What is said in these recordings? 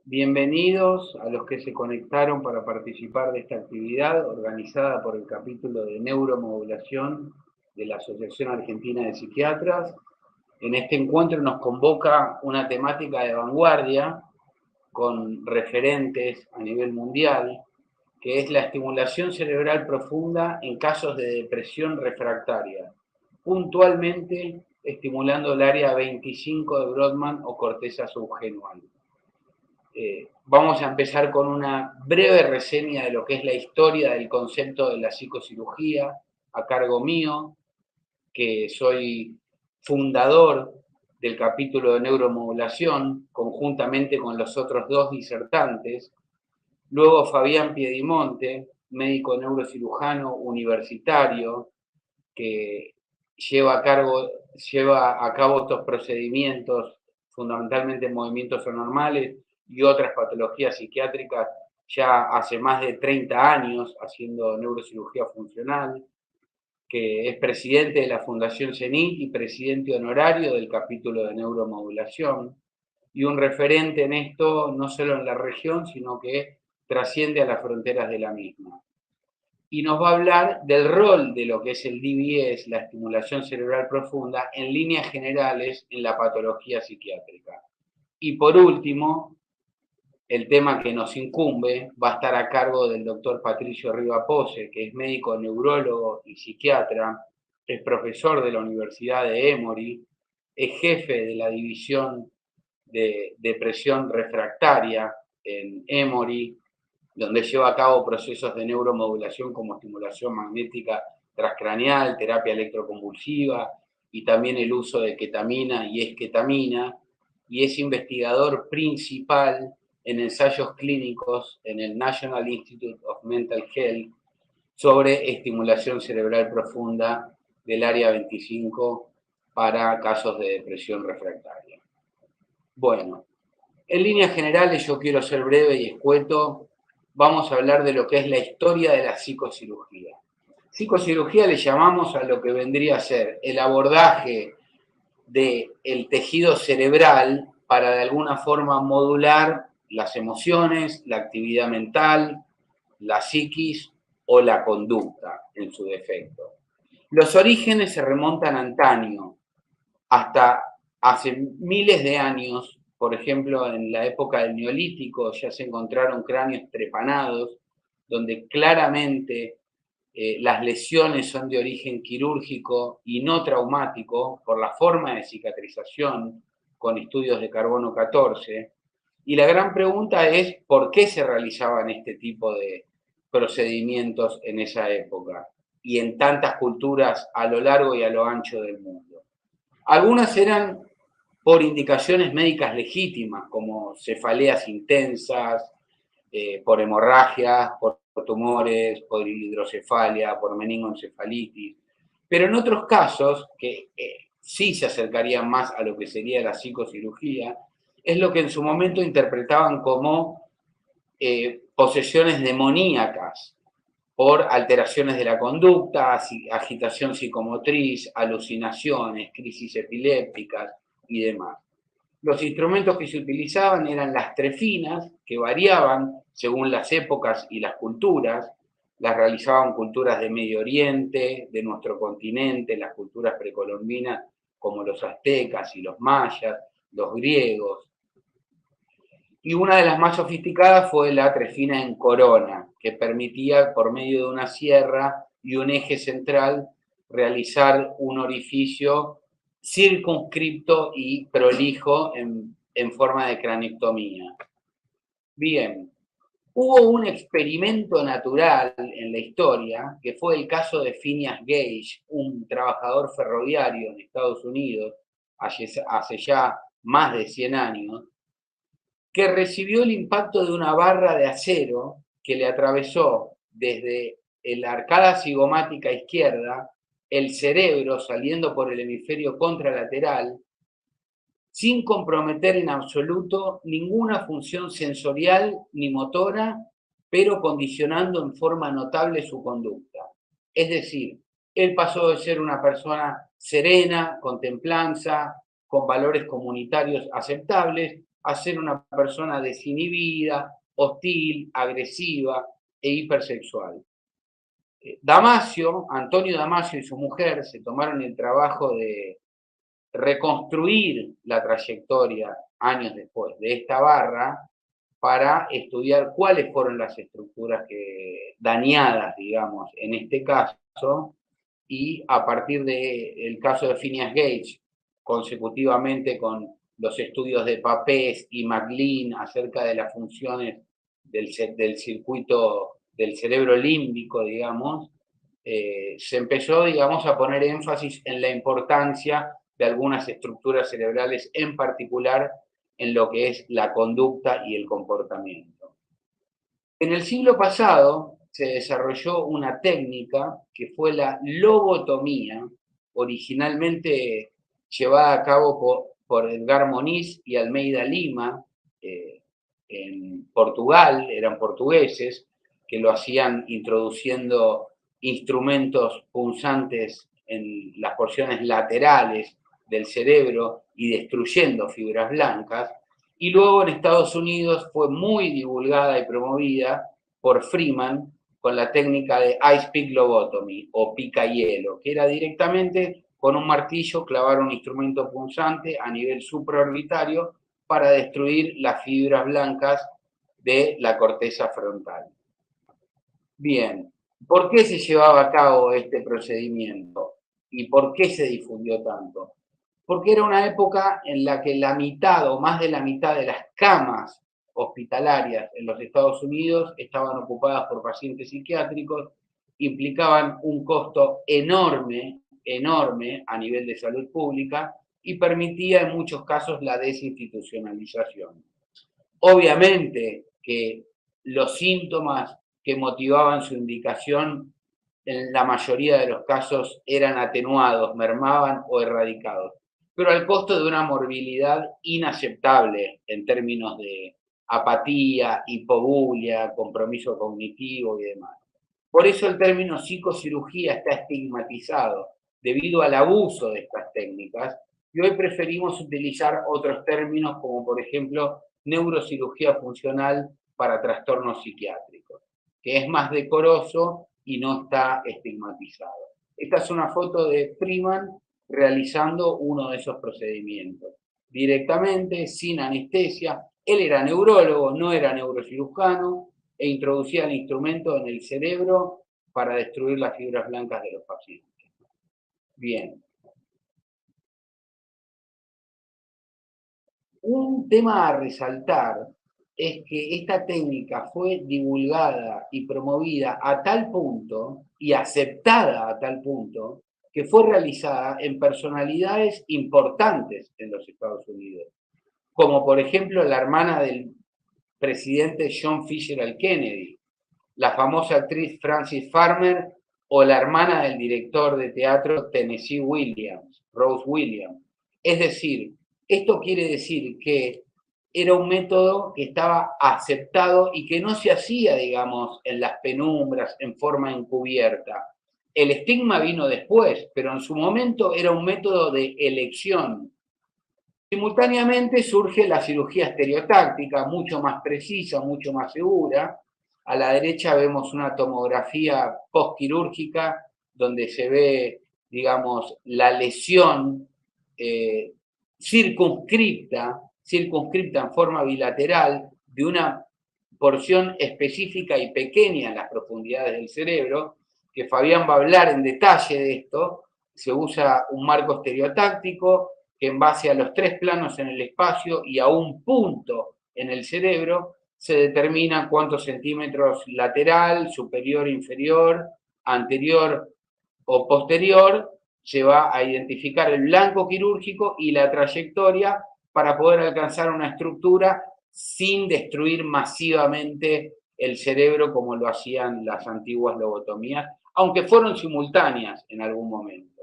Bienvenidos a los que se conectaron para participar de esta actividad organizada por el capítulo de neuromodulación de la Asociación Argentina de Psiquiatras. En este encuentro nos convoca una temática de vanguardia con referentes a nivel mundial, que es la estimulación cerebral profunda en casos de depresión refractaria, puntualmente estimulando el área 25 de Brodmann o corteza subgenual. Vamos a empezar con una breve reseña de lo que es la historia del concepto de la psicocirugía a cargo mío, que soy fundador del capítulo de neuromodulación, conjuntamente con los otros dos disertantes. Luego Fabián Piedimonte, médico neurocirujano universitario, que lleva a cabo estos procedimientos, fundamentalmente movimientos anormales y otras patologías psiquiátricas, ya hace más de 30 años haciendo neurocirugía funcional, que es presidente de la Fundación CENIT y presidente honorario del capítulo de neuromodulación, y un referente en esto no solo en la región, sino que trasciende a las fronteras de la misma. Y nos va a hablar del rol de lo que es el DBS, la estimulación cerebral profunda, en líneas generales en la patología psiquiátrica. Y por último, el tema que nos incumbe va a estar a cargo del doctor Patricio Rivapose, que es médico neurólogo y psiquiatra, es profesor de la Universidad de Emory, es jefe de la división de depresión refractaria en Emory, donde lleva a cabo procesos de neuromodulación como estimulación magnética transcraneal, terapia electroconvulsiva y también el uso de ketamina y esketamina, y es investigador principal en ensayos clínicos en el National Institute of Mental Health sobre estimulación cerebral profunda del área 25 para casos de depresión refractaria. Bueno, en líneas generales, yo quiero ser breve y escueto. Vamos a hablar de lo que es la historia de la psicocirugía. Psicocirugía le llamamos a lo que vendría a ser el abordaje del tejido cerebral para de alguna forma modular las emociones, la actividad mental, la psiquis o la conducta en su defecto. Los orígenes se remontan a antaño, hasta hace miles de años. Por ejemplo, en la época del Neolítico ya se encontraron cráneos trepanados, donde claramente las lesiones son de origen quirúrgico y no traumático por la forma de cicatrización con estudios de carbono 14. Y la gran pregunta es por qué se realizaban este tipo de procedimientos en esa época y en tantas culturas a lo largo y a lo ancho del mundo. Algunas eran por indicaciones médicas legítimas, como cefaleas intensas, por hemorragias, por tumores, por hidrocefalia, por meningoencefalitis. Pero en otros casos, que sí se acercarían más a lo que sería la psicocirugía, es lo que en su momento interpretaban como posesiones demoníacas por alteraciones de la conducta, agitación psicomotriz, alucinaciones, crisis epilépticas y demás. Los instrumentos que se utilizaban eran las trefinas, que variaban según las épocas y las culturas. Las realizaban culturas de Medio Oriente, de nuestro continente, las culturas precolombinas como los aztecas y los mayas, los griegos. Y una de las más sofisticadas fue la trefina en corona, que permitía, por medio de una sierra y un eje central, realizar un orificio circunscripto y prolijo en forma de cranectomía. Bien, hubo un experimento natural en la historia, que fue el caso de Phineas Gage, un trabajador ferroviario en Estados Unidos, hace ya más de 100 años, que recibió el impacto de una barra de acero que le atravesó desde la arcada cigomática izquierda, el cerebro saliendo por el hemisferio contralateral, sin comprometer en absoluto ninguna función sensorial ni motora, pero condicionando en forma notable su conducta. Es decir, él pasó de ser una persona serena, con templanza, con valores comunitarios aceptables, a ser una persona desinhibida, hostil, agresiva e hipersexual. Damasio, Antonio Damasio y su mujer se tomaron el trabajo de reconstruir la trayectoria años después de esta barra para estudiar cuáles fueron las estructuras dañadas, digamos, en este caso, y a partir del caso de Phineas Gage, consecutivamente con los estudios de Papez y MacLean acerca de las funciones del circuito del cerebro límbico, digamos, se empezó, digamos, a poner énfasis en la importancia de algunas estructuras cerebrales, en particular en lo que es la conducta y el comportamiento. En el siglo pasado se desarrolló una técnica que fue la lobotomía, originalmente llevada a cabo por Edgar Moniz y Almeida Lima, en Portugal, eran portugueses, que lo hacían introduciendo instrumentos punzantes en las porciones laterales del cerebro y destruyendo fibras blancas. Y luego en Estados Unidos fue muy divulgada y promovida por Freeman con la técnica de Ice Pick Lobotomy o pica hielo, que era directamente con un martillo clavar un instrumento punzante a nivel supraorbitario para destruir las fibras blancas de la corteza frontal. Bien, ¿por qué se llevaba a cabo este procedimiento? ¿Y por qué se difundió tanto? Porque era una época en la que la mitad o más de la mitad de las camas hospitalarias en los Estados Unidos estaban ocupadas por pacientes psiquiátricos, implicaban un costo enorme, enorme a nivel de salud pública y permitía en muchos casos la desinstitucionalización. Obviamente que los síntomas que motivaban su indicación en la mayoría de los casos eran atenuados, mermaban o erradicados, pero al costo de una morbilidad inaceptable en términos de apatía, hipobulia, compromiso cognitivo y demás. Por eso el término psicocirugía está estigmatizado debido al abuso de estas técnicas y hoy preferimos utilizar otros términos como por ejemplo neurocirugía funcional para trastornos psiquiátricos, que es más decoroso y no está estigmatizado. Esta es una foto de Freeman realizando uno de esos procedimientos, directamente, sin anestesia. Él era neurólogo, no era neurocirujano, e introducía el instrumento en el cerebro para destruir las fibras blancas de los pacientes. Bien. Un tema a resaltar es que esta técnica fue divulgada y promovida a tal punto y aceptada a tal punto que fue realizada en personalidades importantes en los Estados Unidos, como por ejemplo la hermana del presidente John Fitzgerald Kennedy, la famosa actriz Frances Farmer o la hermana del director de teatro Tennessee Williams, Rose Williams. Es decir, esto quiere decir que era un método que estaba aceptado y que no se hacía, digamos, en las penumbras, en forma encubierta. El estigma vino después, pero en su momento era un método de elección. Simultáneamente surge la cirugía estereotáctica, mucho más precisa, mucho más segura. A la derecha vemos una tomografía postquirúrgica donde se ve, digamos, la lesión circunscripta en forma bilateral de una porción específica y pequeña en las profundidades del cerebro, que Fabián va a hablar en detalle de esto. Se usa un marco estereotáctico que en base a los 3 planos en el espacio y a un punto en el cerebro se determina cuántos centímetros lateral, superior, inferior, anterior o posterior se va a identificar el blanco quirúrgico y la trayectoria para poder alcanzar una estructura sin destruir masivamente el cerebro como lo hacían las antiguas lobotomías, aunque fueron simultáneas en algún momento.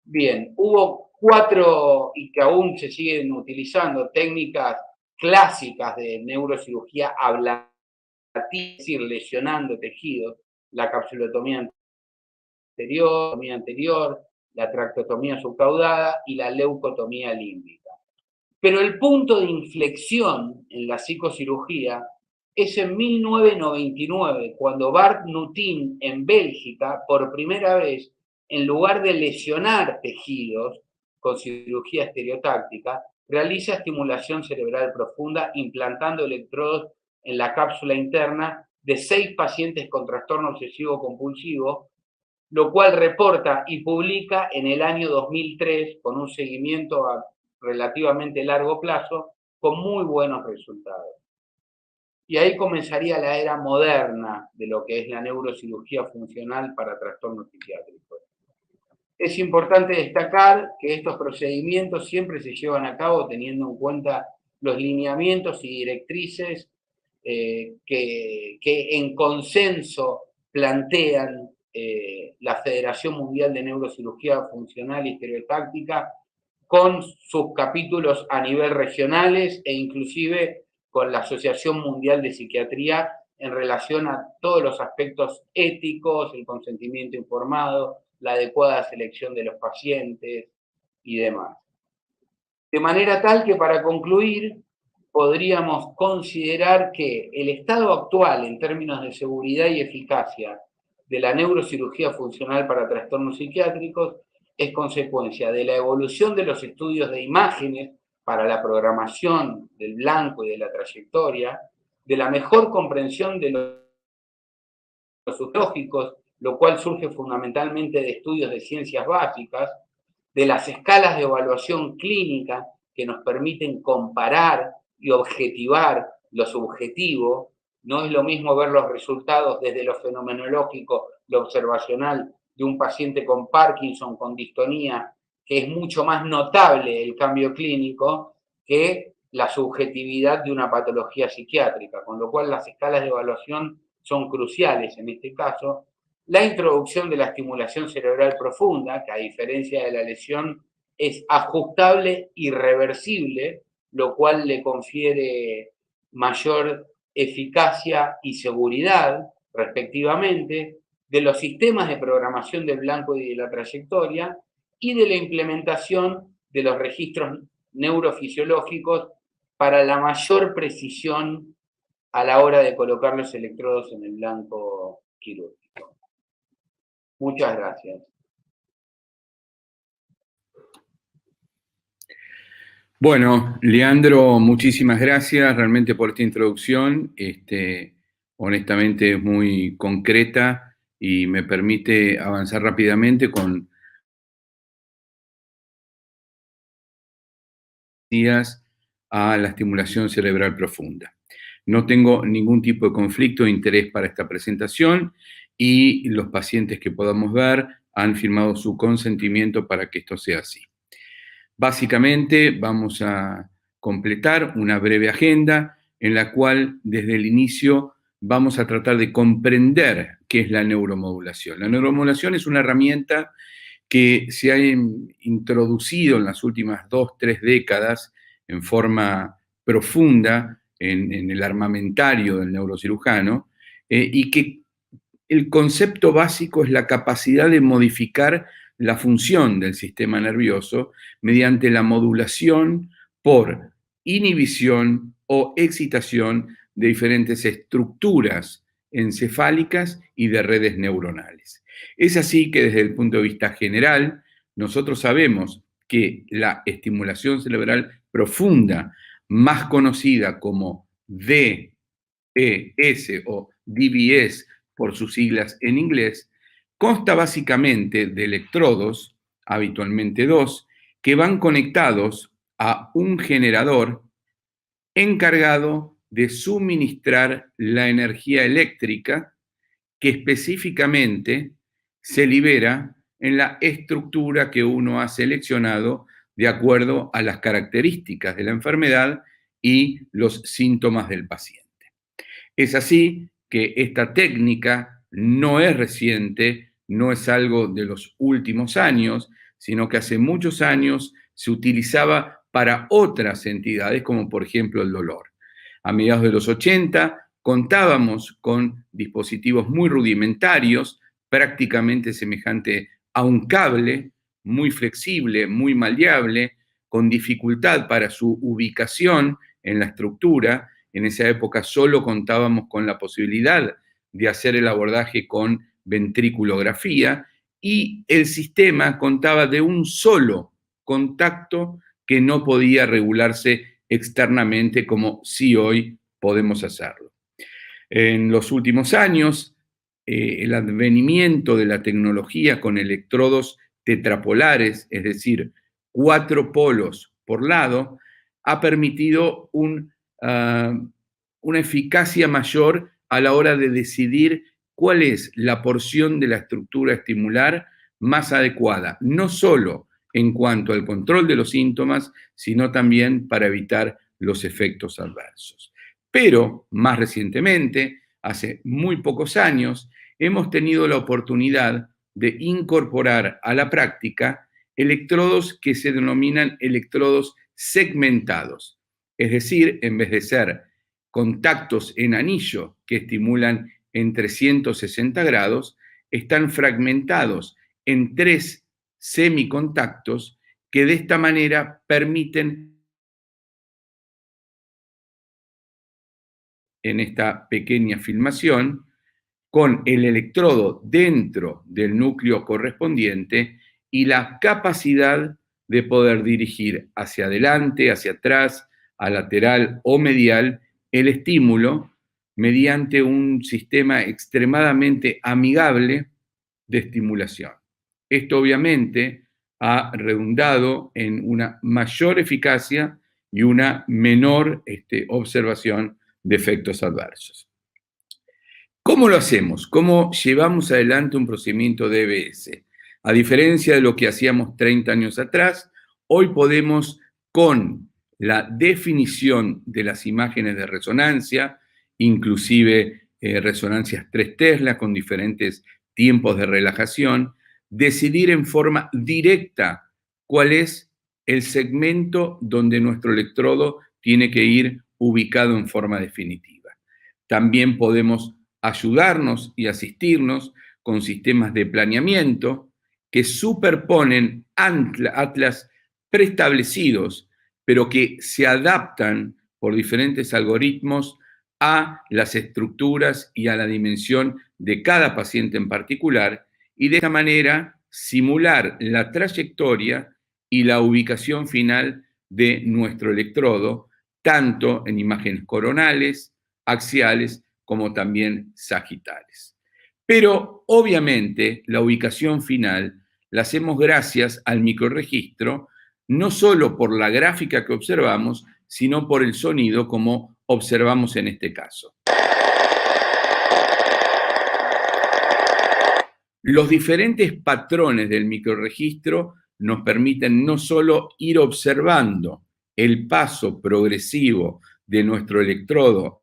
Bien, hubo 4 y que aún se siguen utilizando técnicas clásicas de neurocirugía ablativa, es decir, lesionando tejidos, la capsulotomía anterior, la tractotomía subcaudada y la leucotomía límbica. Pero el punto de inflexión en la psicocirugía es en 1999, cuando Bart Nutin en Bélgica, por primera vez, en lugar de lesionar tejidos con cirugía estereotáctica, realiza estimulación cerebral profunda implantando electrodos en la cápsula interna de 6 pacientes con trastorno obsesivo compulsivo, lo cual reporta y publica en el año 2003 con un seguimiento a relativamente largo plazo con muy buenos resultados. Y ahí comenzaría la era moderna de lo que es la neurocirugía funcional para trastornos psiquiátricos. Es importante destacar que estos procedimientos siempre se llevan a cabo teniendo en cuenta los lineamientos y directrices que en consenso plantean la Federación Mundial de Neurocirugía Funcional y Estereotáctica, con sus capítulos a nivel regionales e inclusive con la Asociación Mundial de Psiquiatría en relación a todos los aspectos éticos, el consentimiento informado, la adecuada selección de los pacientes y demás. De manera tal que para concluir, podríamos considerar que el estado actual en términos de seguridad y eficacia de la neurocirugía funcional para trastornos psiquiátricos es consecuencia de la evolución de los estudios de imágenes para la programación del blanco y de la trayectoria, de la mejor comprensión de los lógicos, lo cual surge fundamentalmente de estudios de ciencias básicas, de las escalas de evaluación clínica que nos permiten comparar y objetivar lo subjetivo. No es lo mismo ver los resultados desde lo fenomenológico, lo observacional de un paciente con Parkinson, con distonía, que es mucho más notable el cambio clínico que la subjetividad de una patología psiquiátrica, con lo cual las escalas de evaluación son cruciales en este caso. La introducción de la estimulación cerebral profunda, que a diferencia de la lesión es ajustable y reversible, lo cual le confiere mayor eficacia y seguridad, respectivamente, de los sistemas de programación del blanco y de la trayectoria, y de la implementación de los registros neurofisiológicos para la mayor precisión a la hora de colocar los electrodos en el blanco quirúrgico. Muchas gracias. Bueno, Leandro, muchísimas gracias realmente por esta introducción. Honestamente es muy concreta y me permite avanzar rápidamente con a la estimulación cerebral profunda. No tengo ningún tipo de conflicto de interés para esta presentación y los pacientes que podamos ver han firmado su consentimiento para que esto sea así. Básicamente vamos a completar una breve agenda en la cual desde el inicio vamos a tratar de comprender qué es la neuromodulación. La neuromodulación es una herramienta que se ha introducido en las últimas 2-3 décadas en forma profunda en el armamentario del neurocirujano y que el concepto básico es la capacidad de modificar la función del sistema nervioso mediante la modulación por inhibición o excitación de diferentes estructuras encefálicas y de redes neuronales. Es así que desde el punto de vista general, nosotros sabemos que la estimulación cerebral profunda, más conocida como DES o DBS por sus siglas en inglés, consta básicamente de electrodos, habitualmente 2, que van conectados a un generador encargado de suministrar la energía eléctrica que específicamente se libera en la estructura que uno ha seleccionado de acuerdo a las características de la enfermedad y los síntomas del paciente. Es así que esta técnica no es reciente, no es algo de los últimos años, sino que hace muchos años se utilizaba para otras entidades, como por ejemplo el dolor. A mediados de los 80 contábamos con dispositivos muy rudimentarios, prácticamente semejante a un cable, muy flexible, muy maleable, con dificultad para su ubicación en la estructura. En esa época solo contábamos con la posibilidad de hacer el abordaje con ventriculografía y el sistema contaba de un solo contacto que no podía regularse externamente como sí hoy podemos hacerlo. En los últimos años, el advenimiento de la tecnología con electrodos tetrapolares, es decir, 4 polos por lado, ha permitido una eficacia mayor a la hora de decidir cuál es la porción de la estructura estimular más adecuada, no solo en cuanto al control de los síntomas, sino también para evitar los efectos adversos. Pero, más recientemente, hace muy pocos años, hemos tenido la oportunidad de incorporar a la práctica electrodos que se denominan electrodos segmentados. Es decir, en vez de ser contactos en anillo que estimulan en 360 grados, están fragmentados en 3 semicontactos que de esta manera permiten, en esta pequeña filmación, con el electrodo dentro del núcleo correspondiente y la capacidad de poder dirigir hacia adelante, hacia atrás, a lateral o medial el estímulo mediante un sistema extremadamente amigable de estimulación. Esto obviamente ha redundado en una mayor eficacia y una menor observación de efectos adversos. ¿Cómo lo hacemos? ¿Cómo llevamos adelante un procedimiento de EBS? A diferencia de lo que hacíamos 30 años atrás, hoy podemos, con la definición de las imágenes de resonancia, inclusive resonancias 3 Tesla con diferentes tiempos de relajación, decidir en forma directa cuál es el segmento donde nuestro electrodo tiene que ir ubicado en forma definitiva. También podemos ayudarnos y asistirnos con sistemas de planeamiento que superponen atlas preestablecidos, pero que se adaptan por diferentes algoritmos a las estructuras y a la dimensión de cada paciente en particular, y de esta manera simular la trayectoria y la ubicación final de nuestro electrodo, tanto en imágenes coronales, axiales, como también sagitales. Pero obviamente la ubicación final la hacemos gracias al microrregistro, no solo por la gráfica que observamos, sino por el sonido como observamos en este caso. Los diferentes patrones del microrregistro nos permiten no solo ir observando el paso progresivo de nuestro electrodo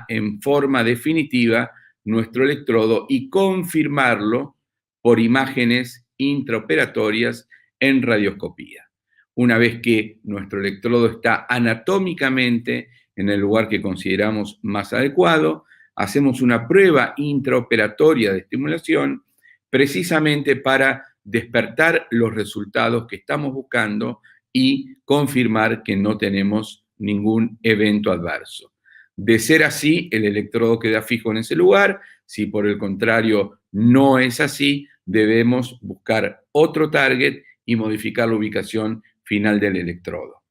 en forma definitiva nuestro electrodo y confirmarlo por imágenes intraoperatorias en radioscopía. Una vez que nuestro electrodo está anatómicamente en el lugar que consideramos más adecuado, hacemos una prueba intraoperatoria de estimulación precisamente para despertar los resultados que estamos buscando y confirmar que no tenemos ningún evento adverso. De ser así, el electrodo queda fijo en ese lugar. Si por el contrario no es así, debemos buscar otro target y modificar la ubicación final del electrodo.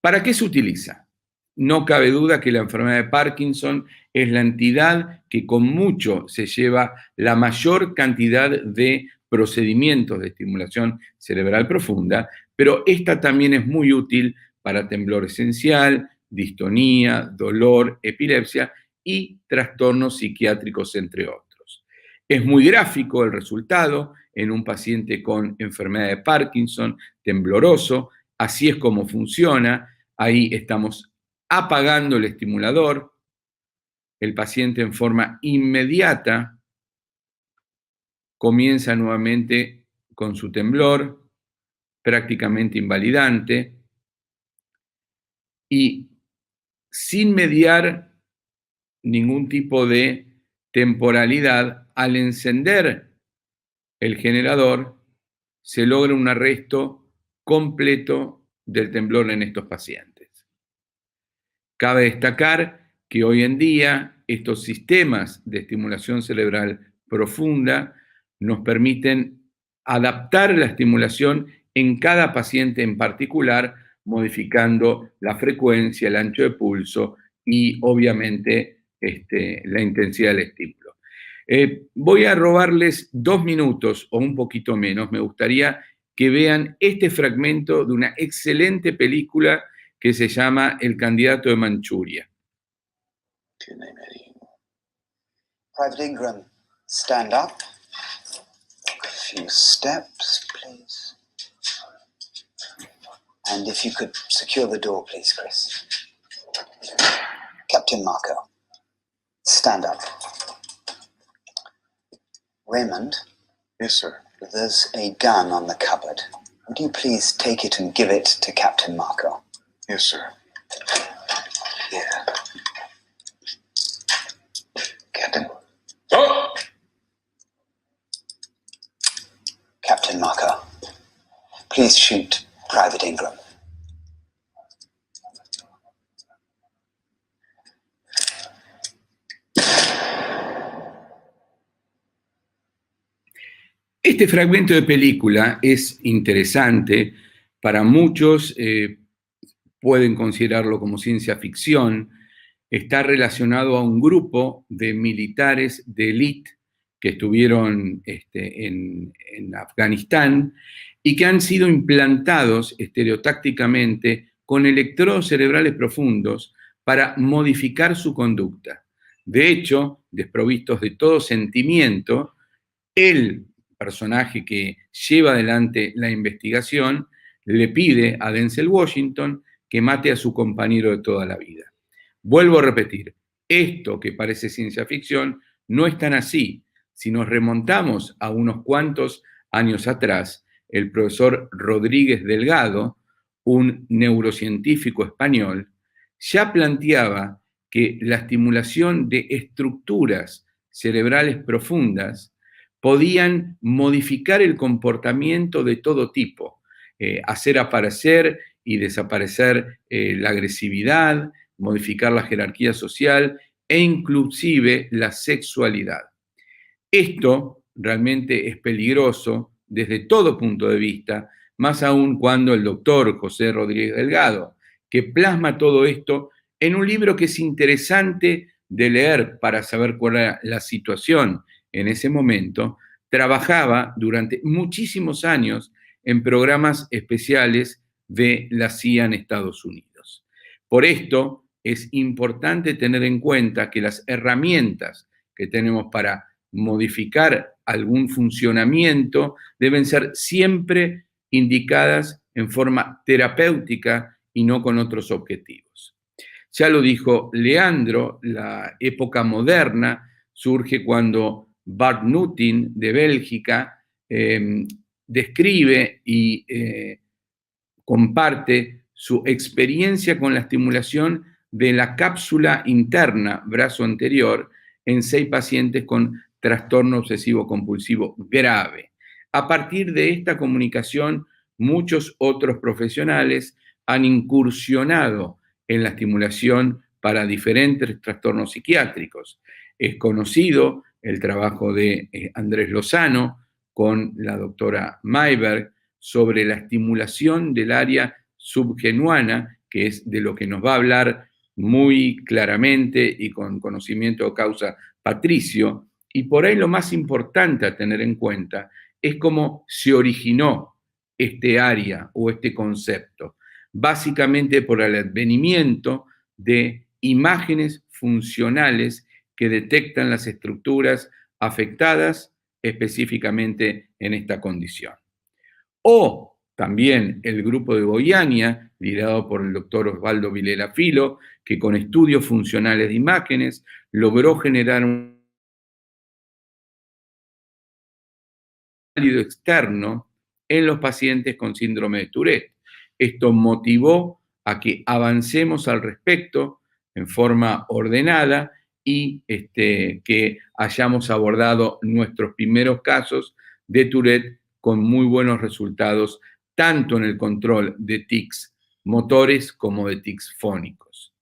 ¿Para qué se utiliza? No cabe duda que la enfermedad de Parkinson es la entidad que con mucho se lleva la mayor cantidad de procedimientos de estimulación cerebral profunda, pero esta también es muy útil para temblor esencial, distonía, dolor, epilepsia y trastornos psiquiátricos, entre otros. Es muy gráfico el resultado en un paciente con enfermedad de Parkinson, tembloroso. Así es como funciona. Ahí estamos apagando el estimulador. El paciente en forma inmediata comienza nuevamente con su temblor, prácticamente invalidante, y sin mediar ningún tipo de temporalidad, al encender el generador, se logra un arresto completo del temblor en estos pacientes. Cabe destacar que hoy en día estos sistemas de estimulación cerebral profunda nos permiten adaptar la estimulación en cada paciente en particular, modificando la frecuencia, el ancho de pulso y obviamente la intensidad del estímulo. Voy a robarles 2 minutos o un poquito menos. Me gustaría que vean este fragmento de una excelente película que se llama El candidato de Manchuria. Private Ingram, stand up. A few steps, please. And if you could secure the door, please, Chris. Captain Marco, stand up. Raymond? Yes, sir. There's a gun on the cupboard. Would you please take it and give it to Captain Marco? Yes, sir. Here. Captain. Oh! Captain Marco, please shoot Private Ingram. Este fragmento de película es interesante. Para muchos pueden considerarlo como ciencia ficción. Está relacionado a un grupo de militares de élite que estuvieron en Afganistán y que han sido implantados estereotácticamente con electrodos cerebrales profundos para modificar su conducta. De hecho, desprovistos de todo sentimiento, el personaje que lleva adelante la investigación le pide a Denzel Washington que mate a su compañero de toda la vida. Vuelvo a repetir, esto que parece ciencia ficción no es tan así. Si nos remontamos a unos cuantos años atrás, el profesor Rodríguez Delgado, un neurocientífico español, ya planteaba que la estimulación de estructuras cerebrales profundas podían modificar el comportamiento de todo tipo, hacer aparecer y desaparecer la agresividad, modificar la jerarquía social e inclusive la sexualidad. Esto realmente es peligroso desde todo punto de vista, más aún cuando el doctor José Rodríguez Delgado, que plasma todo esto en un libro que es interesante de leer para saber cuál era la situación en ese momento, trabajaba durante muchísimos años en programas especiales de la CIA en Estados Unidos. Por esto es importante tener en cuenta que las herramientas que tenemos para modificar algún funcionamiento deben ser siempre indicadas en forma terapéutica y no con otros objetivos. Ya lo dijo Leandro, la época moderna surge cuando Bart Nutin, de Bélgica, describe y comparte su experiencia con la estimulación de la cápsula interna, brazo anterior, en 6 pacientes con trastorno obsesivo compulsivo grave. A partir de esta comunicación, muchos otros profesionales han incursionado en la estimulación para diferentes trastornos psiquiátricos. Es conocido el trabajo de Andrés Lozano con la doctora Mayberg sobre la estimulación del área subgenuana, que es de lo que nos va a hablar muy claramente y con conocimiento de causa Patricio. Y por ahí lo más importante a tener en cuenta es cómo se originó este área o este concepto. Básicamente por el advenimiento de imágenes funcionales que detectan las estructuras afectadas específicamente en esta condición. O también el grupo de Goiânia, liderado por el doctor Osvaldo Vilela Filo, que con estudios funcionales de imágenes logró generar un válido externo en los pacientes con síndrome de Tourette. Esto motivó a que avancemos al respecto en forma ordenada y que hayamos abordado nuestros primeros casos de Tourette con muy buenos resultados, tanto en el control de tics motores como de tics fónicos.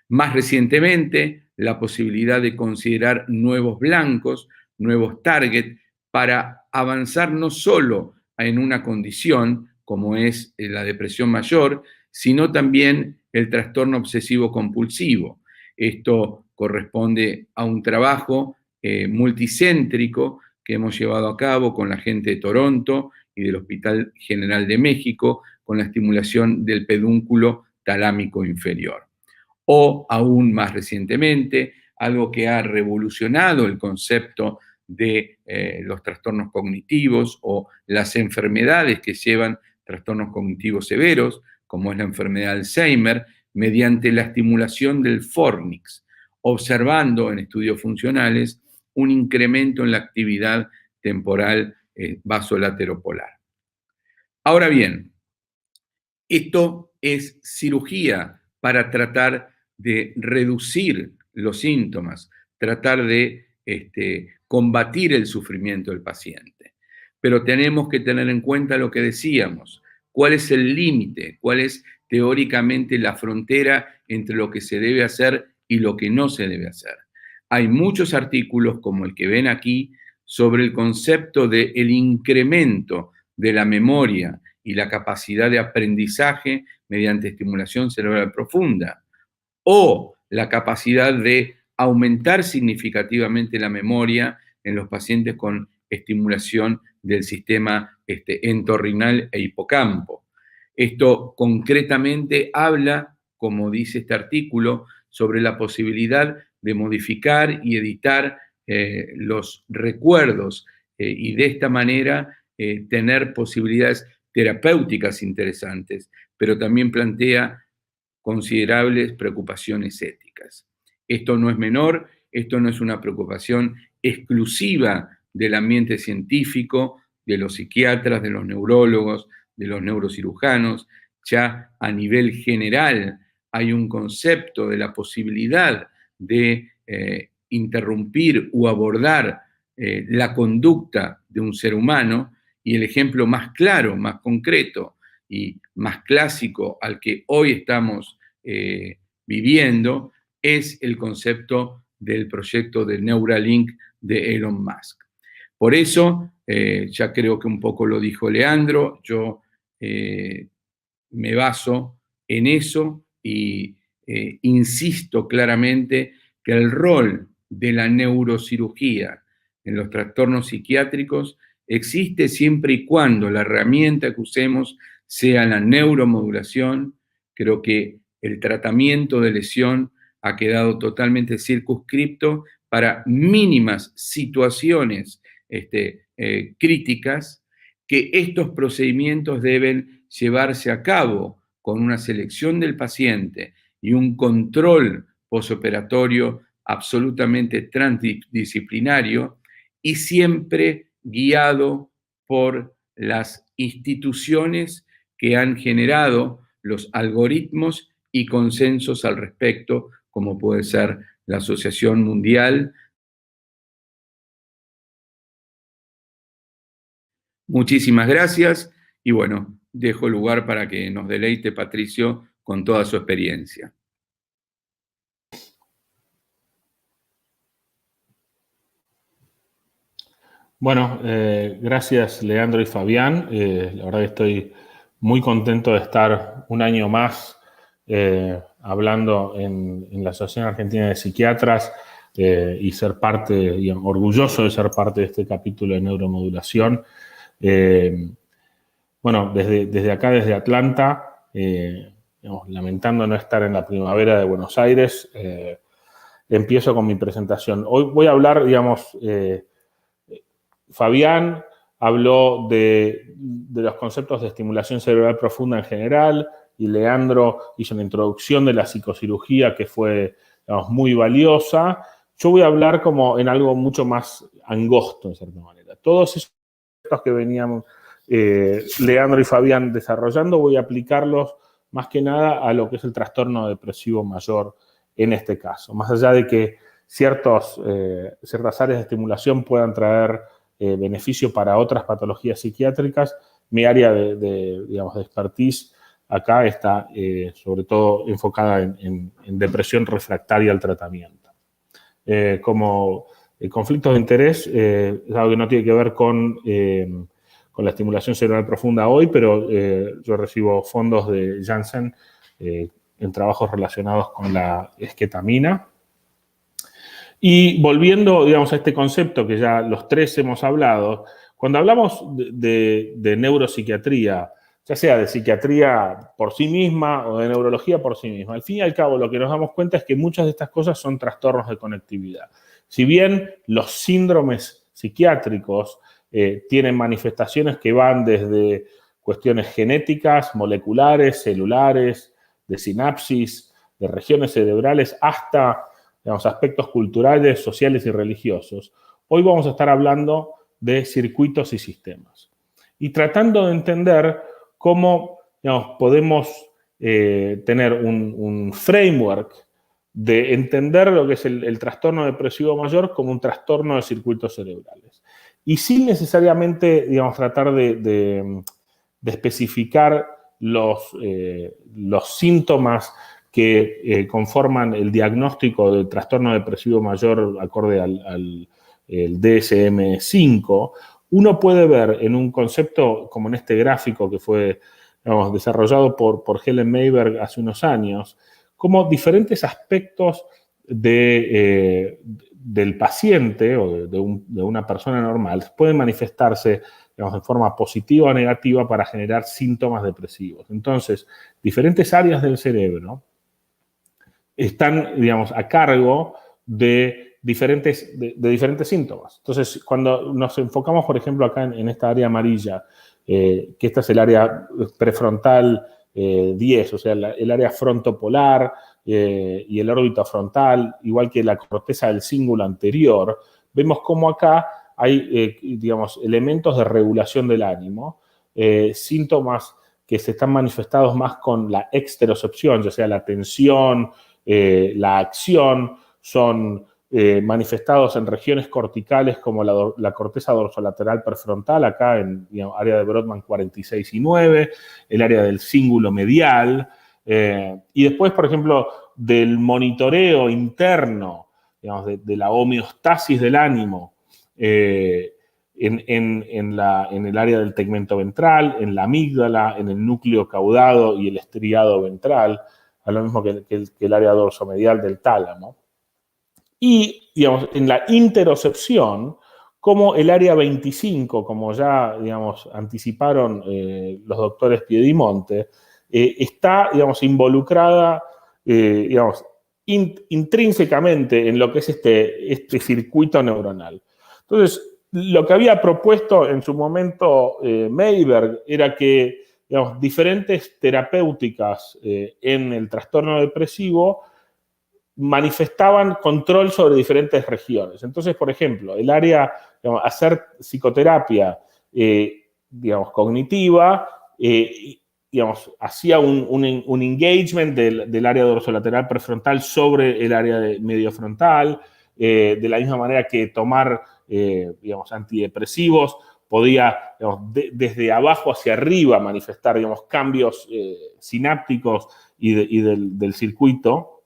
Más recientemente, la posibilidad de considerar nuevos blancos, nuevos targets, para avanzar no solo en una condición como es la depresión mayor, sino también el trastorno obsesivo compulsivo. Esto corresponde a un trabajo multicéntrico que hemos llevado a cabo con la gente de Toronto y del Hospital General de México con la estimulación del pedúnculo talámico inferior. O aún más recientemente, algo que ha revolucionado el concepto de los trastornos cognitivos o las enfermedades que llevan trastornos cognitivos severos, como es la enfermedad de Alzheimer, mediante la estimulación del fornix, observando en estudios funcionales un incremento en la actividad temporal vasolateropolar. Ahora bien, esto es cirugía para tratar de reducir los síntomas, tratar de combatir el sufrimiento del paciente. Pero tenemos que tener en cuenta lo que decíamos, cuál es el límite, cuál es teóricamente la frontera entre lo que se debe hacer y lo que no se debe hacer. Hay muchos artículos, como el que ven aquí, sobre el concepto del incremento de la memoria y la capacidad de aprendizaje mediante estimulación cerebral profunda, o la capacidad de aumentar significativamente la memoria en los pacientes con estimulación del sistema entorrinal e hipocampo. Esto concretamente habla, como dice este artículo, sobre la posibilidad de modificar y editar los recuerdos y de esta manera tener posibilidades terapéuticas interesantes, pero también plantea considerables preocupaciones éticas. Esto no es menor, esto no es una preocupación exclusiva del ambiente científico, de los psiquiatras, de los neurólogos, de los neurocirujanos. Ya a nivel general hay un concepto de la posibilidad de interrumpir o abordar la conducta de un ser humano, y el ejemplo más claro, más concreto y más clásico al que hoy estamos viviendo es el concepto del proyecto de Neuralink de Elon Musk. Por eso, ya creo que un poco lo dijo Leandro, yo me baso en eso y insisto claramente que el rol de la neurocirugía en los trastornos psiquiátricos existe siempre y cuando la herramienta que usemos sea la neuromodulación. Creo que el tratamiento de lesión ha quedado totalmente circunscripto para mínimas situaciones críticas, que estos procedimientos deben llevarse a cabo con una selección del paciente y un control posoperatorio absolutamente transdisciplinario y siempre guiado por las instituciones que han generado los algoritmos y consensos al respecto, como puede ser la Asociación Mundial. Muchísimas gracias y bueno, dejo lugar para que nos deleite Patricio con toda su experiencia. Bueno, gracias Leandro y Fabián. La verdad que estoy muy contento de estar un año más hablando en la Asociación Argentina de Psiquiatras y ser parte, y orgulloso de ser parte de este capítulo de neuromodulación. Bueno, desde acá, desde Atlanta, digamos, lamentando no estar en la primavera de Buenos Aires, empiezo con mi presentación. Hoy voy a hablar, digamos, Fabián habló de los conceptos de estimulación cerebral profunda en general y Leandro hizo una introducción de la psicocirugía que fue, digamos, muy valiosa. Yo voy a hablar como en algo mucho más angosto, de cierta manera. Todos esos conceptos que venían Leandro y Fabián desarrollando, voy a aplicarlos más que nada a lo que es el trastorno depresivo mayor en este caso. Más allá de que ciertas áreas de estimulación puedan traer beneficio para otras patologías psiquiátricas. Mi área digamos, de expertise acá está sobre todo enfocada en depresión refractaria al tratamiento. Como conflictos de interés, es algo que no tiene que ver con la estimulación cerebral profunda hoy, pero yo recibo fondos de Janssen en trabajos relacionados con la esketamina. Y volviendo, digamos, a este concepto que ya los tres hemos hablado, cuando hablamos de neuropsiquiatría, ya sea de psiquiatría por sí misma o de neurología por sí misma, al fin y al cabo lo que nos damos cuenta es que muchas de estas cosas son trastornos de conectividad. Si bien los síndromes psiquiátricos tienen manifestaciones que van desde cuestiones genéticas, moleculares, celulares, de sinapsis, de regiones cerebrales, hasta, digamos, aspectos culturales, sociales y religiosos. Hoy vamos a estar hablando de circuitos y sistemas. Y tratando de entender cómo, digamos, podemos tener un framework de entender lo que es el trastorno depresivo mayor como un trastorno de circuitos cerebrales. Y sin necesariamente, digamos, tratar de especificar los síntomas que conforman el diagnóstico del trastorno depresivo mayor acorde al DSM-5, uno puede ver en un concepto como en este gráfico que fue, digamos, desarrollado por Helen Mayberg hace unos años, como diferentes aspectos del paciente o de una persona normal pueden manifestarse, digamos, de forma positiva o negativa para generar síntomas depresivos. Entonces, diferentes áreas del cerebro están, digamos, a cargo de diferentes síntomas. Entonces, cuando nos enfocamos, por ejemplo, acá en esta área amarilla, que esta es el área prefrontal 10, o sea, el área frontopolar y el órbito frontal, igual que la corteza del cíngulo anterior, vemos cómo acá hay, digamos, elementos de regulación del ánimo, síntomas que se están manifestados más con la exterocepción, ya sea la tensión, la acción, son manifestados en regiones corticales como la corteza dorsolateral prefrontal, acá en, digamos, área de Brodmann 46 y 9, el área del cíngulo medial, y después, por ejemplo, del monitoreo interno, digamos, de la homeostasis del ánimo en el área del tegmento ventral, en la amígdala, en el núcleo caudado y el estriado ventral, a lo mismo que el área dorsomedial del tálamo. Y, digamos, en la interocepción, como el área 25, como ya, digamos, anticiparon los doctores Piedimonte, está, digamos, involucrada, digamos, intrínsecamente en lo que es este circuito neuronal. Entonces, lo que había propuesto en su momento Mayberg era que, digamos, diferentes terapéuticas en el trastorno depresivo manifestaban control sobre diferentes regiones. Entonces, por ejemplo, el área, digamos, hacer psicoterapia, digamos, cognitiva, digamos, hacía un engagement del área dorsolateral prefrontal sobre el área de mediofrontal, de la misma manera que tomar, digamos, antidepresivos podía, digamos, desde abajo hacia arriba manifestar, digamos, cambios sinápticos y del circuito.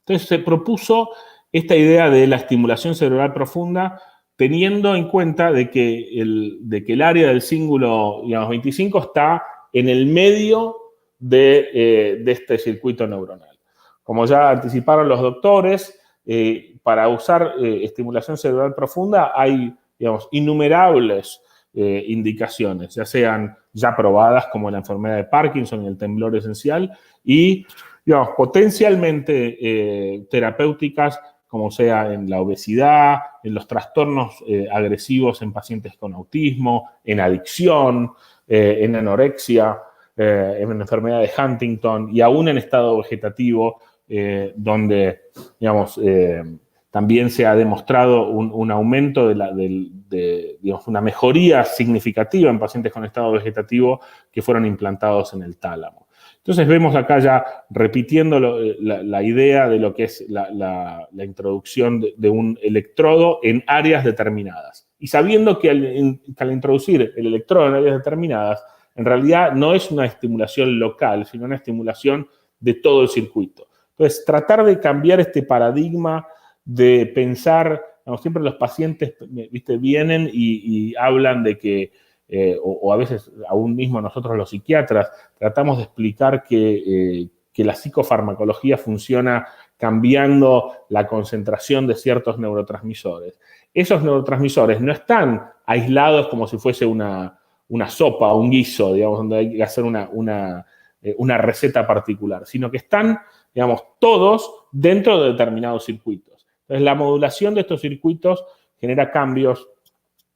Entonces se propuso esta idea de la estimulación cerebral profunda teniendo en cuenta de que el área del cíngulo, digamos, 25 está en el medio de este circuito neuronal. Como ya anticiparon los doctores, para usar estimulación cerebral profunda hay, digamos, innumerables indicaciones, ya sean ya probadas como la enfermedad de Parkinson y el temblor esencial, y, digamos, potencialmente terapéuticas, como sea en la obesidad, en los trastornos agresivos en pacientes con autismo, en adicción, en anorexia, en enfermedad de Huntington y aún en estado vegetativo, donde, digamos, también se ha demostrado un aumento digamos, una mejoría significativa en pacientes con estado vegetativo que fueron implantados en el tálamo. Entonces vemos acá ya repitiendo la idea de lo que es la introducción de un electrodo en áreas determinadas. Y sabiendo que al introducir el electrodo en áreas determinadas, en realidad no es una estimulación local, sino una estimulación de todo el circuito. Entonces, tratar de cambiar este paradigma de pensar, siempre los pacientes, ¿viste?, vienen y hablan de que, o a veces aún mismo nosotros los psiquiatras, tratamos de explicar que la psicofarmacología funciona cambiando la concentración de ciertos neurotransmisores. Esos neurotransmisores no están aislados como si fuese una sopa o un guiso, digamos, donde hay que hacer una receta particular, sino que están, digamos, todos dentro de determinados circuitos. Entonces, la modulación de estos circuitos genera cambios,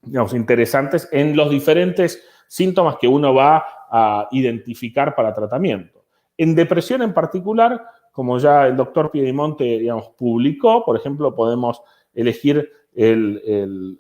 digamos, interesantes en los diferentes síntomas que uno va a identificar para tratamiento. En depresión en particular, como ya el doctor Piedimonte, digamos, publicó, por ejemplo, podemos elegir el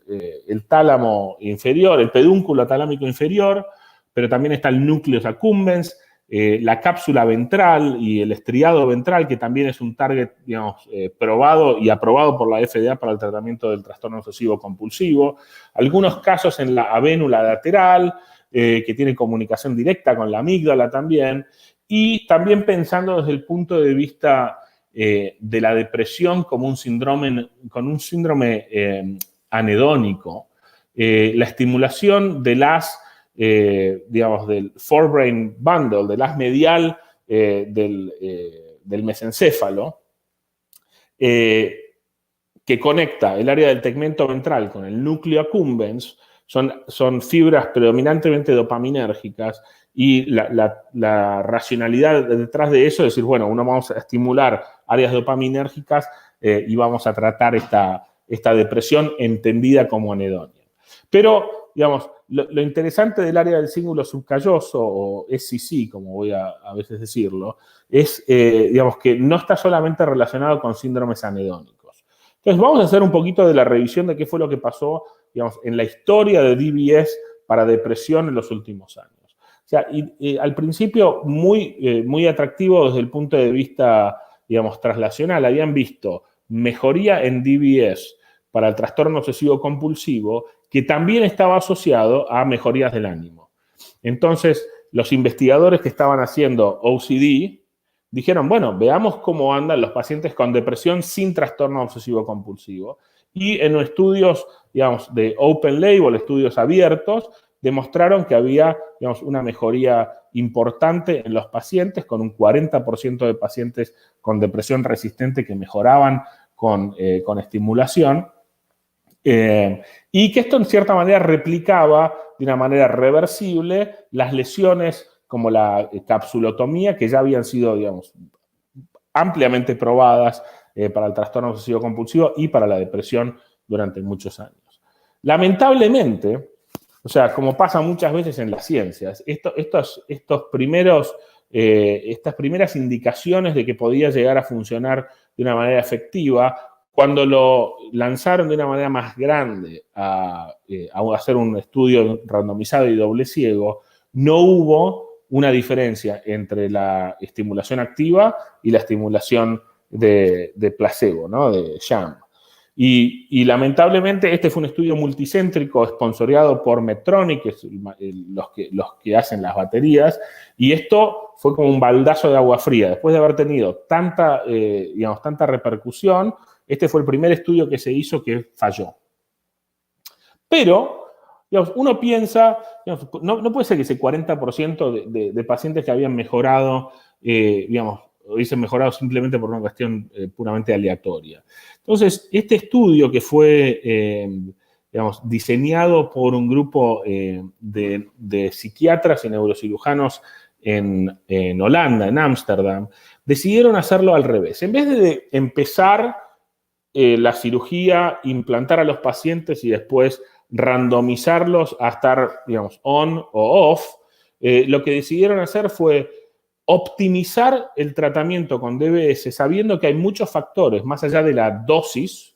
tálamo inferior, el pedúnculo talámico inferior, pero también está el núcleus accumbens, la cápsula ventral y el estriado ventral, que también es un target, digamos, probado y aprobado por la FDA para el tratamiento del trastorno obsesivo compulsivo. Algunos casos en la avénula lateral, que tiene comunicación directa con la amígdala también. Y también pensando desde el punto de vista de la depresión como un síndrome anhedónico, la estimulación de digamos, del forebrain bundle, del haz medial del mesencéfalo, que conecta el área del tegmento ventral con el núcleo accumbens, son fibras predominantemente dopaminérgicas, y la racionalidad detrás de eso es decir, bueno, uno vamos a estimular áreas dopaminérgicas y vamos a tratar esta depresión entendida como anedonia. Pero, digamos, lo interesante del área del cíngulo subcalloso, o SCC, como voy a veces decirlo, es, digamos, que no está solamente relacionado con síndromes anhedónicos. Entonces, vamos a hacer un poquito de la revisión de qué fue lo que pasó, digamos, en la historia de DBS para depresión en los últimos años. O sea, al principio muy atractivo desde el punto de vista, digamos, translacional. Habían visto mejoría en DBS para el trastorno obsesivo compulsivo, que también estaba asociado a mejorías del ánimo. Entonces, los investigadores que estaban haciendo OCD dijeron, bueno, veamos cómo andan los pacientes con depresión sin trastorno obsesivo compulsivo. Y en estudios, digamos, de open label, estudios abiertos, demostraron que había, digamos, una mejoría importante en los pacientes, con un 40% de pacientes con depresión resistente que mejoraban con estimulación, y que esto en cierta manera replicaba de una manera reversible las lesiones como la capsulotomía, que ya habían sido, digamos, ampliamente probadas para el trastorno obsesivo compulsivo y para la depresión durante muchos años. Lamentablemente, o sea, como pasa muchas veces en las ciencias, estas primeras indicaciones de que podía llegar a funcionar de una manera efectiva, cuando lo lanzaron de una manera más grande a hacer un estudio randomizado y doble ciego, no hubo una diferencia entre la estimulación activa y la estimulación de placebo, ¿no?, de sham. Y lamentablemente este fue un estudio multicéntrico esponsoreado por Medtronic, que es los que hacen las baterías, y esto fue como un baldazo de agua fría. Después de haber tenido tanta repercusión, este fue el primer estudio que se hizo que falló. Pero, digamos, uno piensa, digamos, no puede ser que ese 40% de pacientes que habían mejorado, digamos, hubiesen mejorado simplemente por una cuestión puramente aleatoria. Entonces, este estudio que fue, digamos, diseñado por un grupo de psiquiatras y neurocirujanos en Holanda, en Ámsterdam, decidieron hacerlo al revés. En vez de empezar la cirugía, implantar a los pacientes y después randomizarlos a estar, digamos, on o off, lo que decidieron hacer fue optimizar el tratamiento con DBS, sabiendo que hay muchos factores, más allá de la dosis,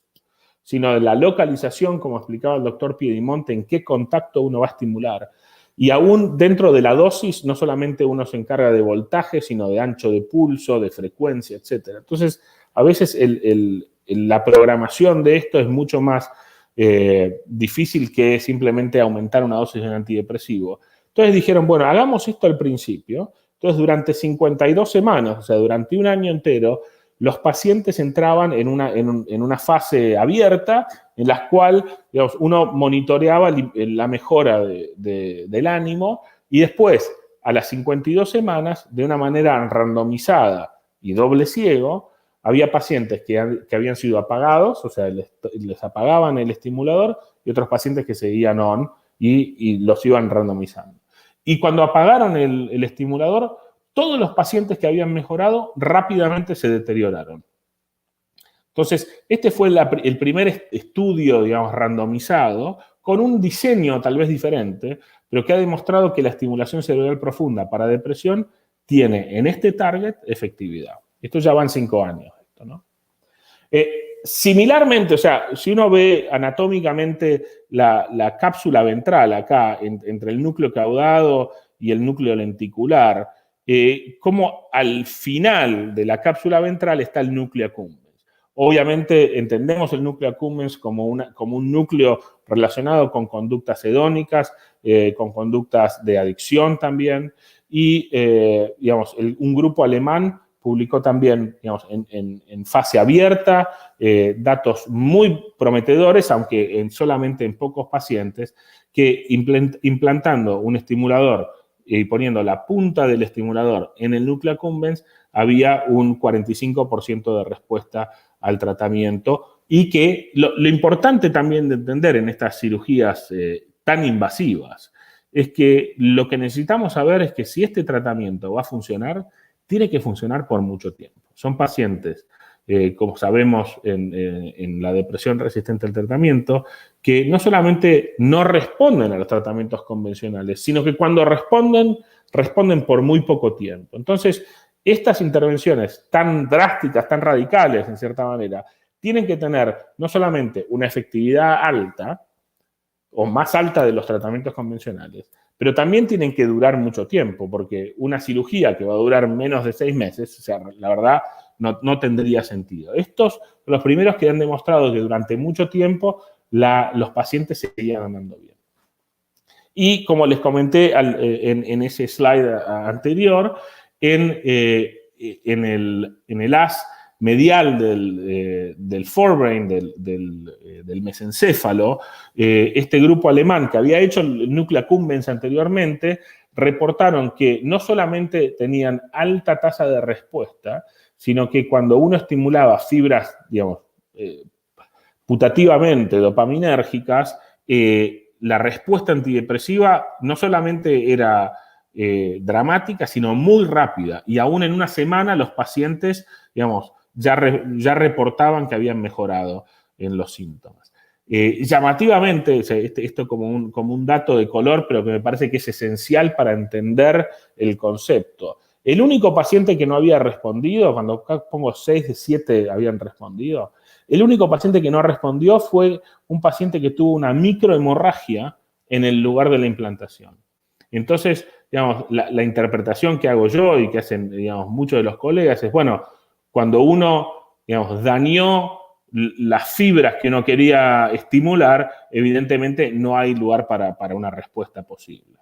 sino de la localización, como explicaba el doctor Piedimonte, en qué contacto uno va a estimular. Y aún dentro de la dosis, no solamente uno se encarga de voltaje, sino de ancho de pulso, de frecuencia, etc. Entonces, a veces la programación de esto es mucho más difícil que simplemente aumentar una dosis de un antidepresivo. Entonces dijeron, bueno, hagamos esto al principio. Entonces, durante 52 semanas, o sea, durante un año entero, los pacientes entraban en una fase abierta en la cual, digamos, uno monitoreaba la mejora del ánimo y después, a las 52 semanas, de una manera randomizada y doble ciego, había pacientes que habían sido apagados, o sea, les apagaban el estimulador, y otros pacientes que seguían on y los iban randomizando. Y cuando apagaron el estimulador, todos los pacientes que habían mejorado rápidamente se deterioraron. Entonces, este fue el primer estudio, digamos, randomizado, con un diseño tal vez diferente, pero que ha demostrado que la estimulación cerebral profunda para depresión tiene en este target efectividad. Esto ya van 5 años, ¿no? Similarmente, o sea, si uno ve anatómicamente la cápsula ventral acá, entre el núcleo caudado y el núcleo lenticular, como al final de la cápsula ventral está el núcleo accumbens. Obviamente entendemos el núcleo accumbens como un núcleo relacionado con conductas hedónicas, con conductas de adicción también, y digamos, un grupo alemán publicó también, digamos, en fase abierta, datos muy prometedores, aunque solamente en pocos pacientes, que implantando un estimulador y poniendo la punta del estimulador en el núcleo accumbens, había un 45% de respuesta al tratamiento, y que lo importante también de entender en estas cirugías tan invasivas es que lo que necesitamos saber es que si este tratamiento va a funcionar, tiene que funcionar por mucho tiempo. Son pacientes, como sabemos en la depresión resistente al tratamiento, que no solamente no responden a los tratamientos convencionales, sino que cuando responden por muy poco tiempo. Entonces, estas intervenciones tan drásticas, tan radicales, en cierta manera, tienen que tener no solamente una efectividad alta, o más alta de los tratamientos convencionales, pero también tienen que durar mucho tiempo, porque una cirugía que va a durar menos de 6 meses, o sea, la verdad, no tendría sentido. Estos son los primeros que han demostrado que durante mucho tiempo los pacientes seguían andando bien. Y como les comenté en ese slide anterior, en el haz medial del forebrain, del mesencéfalo, este grupo alemán que había hecho el núcleo accumbens anteriormente, reportaron que no solamente tenían alta tasa de respuesta, sino que cuando uno estimulaba fibras, digamos, putativamente dopaminérgicas, la respuesta antidepresiva no solamente era dramática, sino muy rápida. Y aún en una semana los pacientes, digamos, ya reportaban que habían mejorado en los síntomas. Llamativamente, esto como un dato de color, pero que me parece que es esencial para entender el concepto. El único paciente que no había respondido, cuando pongo 6 de 7 habían respondido, el único paciente que no respondió fue un paciente que tuvo una microhemorragia en el lugar de la implantación. Entonces, digamos, la interpretación que hago yo y que hacen, digamos, muchos de los colegas es, bueno, cuando uno, digamos, dañó las fibras que uno quería estimular, evidentemente no hay lugar para una respuesta posible.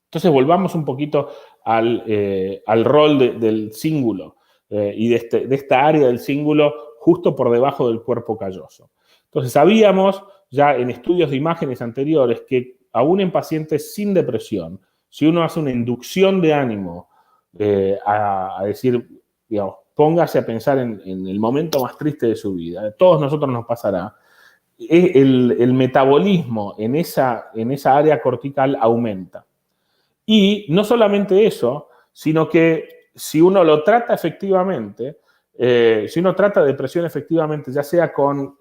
Entonces, volvamos un poquito al rol del cíngulo y de esta área del cíngulo justo por debajo del cuerpo calloso. Entonces, sabíamos ya en estudios de imágenes anteriores que aún en pacientes sin depresión, si uno hace una inducción de ánimo a decir, digamos, póngase a pensar en el momento más triste de su vida, a todos nosotros nos pasará, el metabolismo en esa área cortical aumenta. Y no solamente eso, sino que si uno lo trata efectivamente, si uno trata depresión efectivamente, ya sea con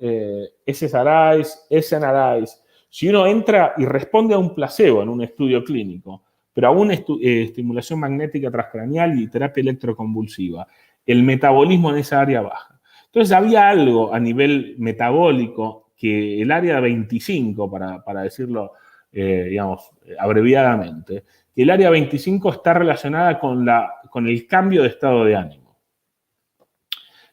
SSRIs, SNRIs, si uno entra y responde a un placebo en un estudio clínico, pero a una estimulación magnética transcranial y terapia electroconvulsiva, el metabolismo en esa área baja. Entonces había algo a nivel metabólico que el área 25, para decirlo digamos, abreviadamente, que el área 25 está relacionada con el cambio de estado de ánimo.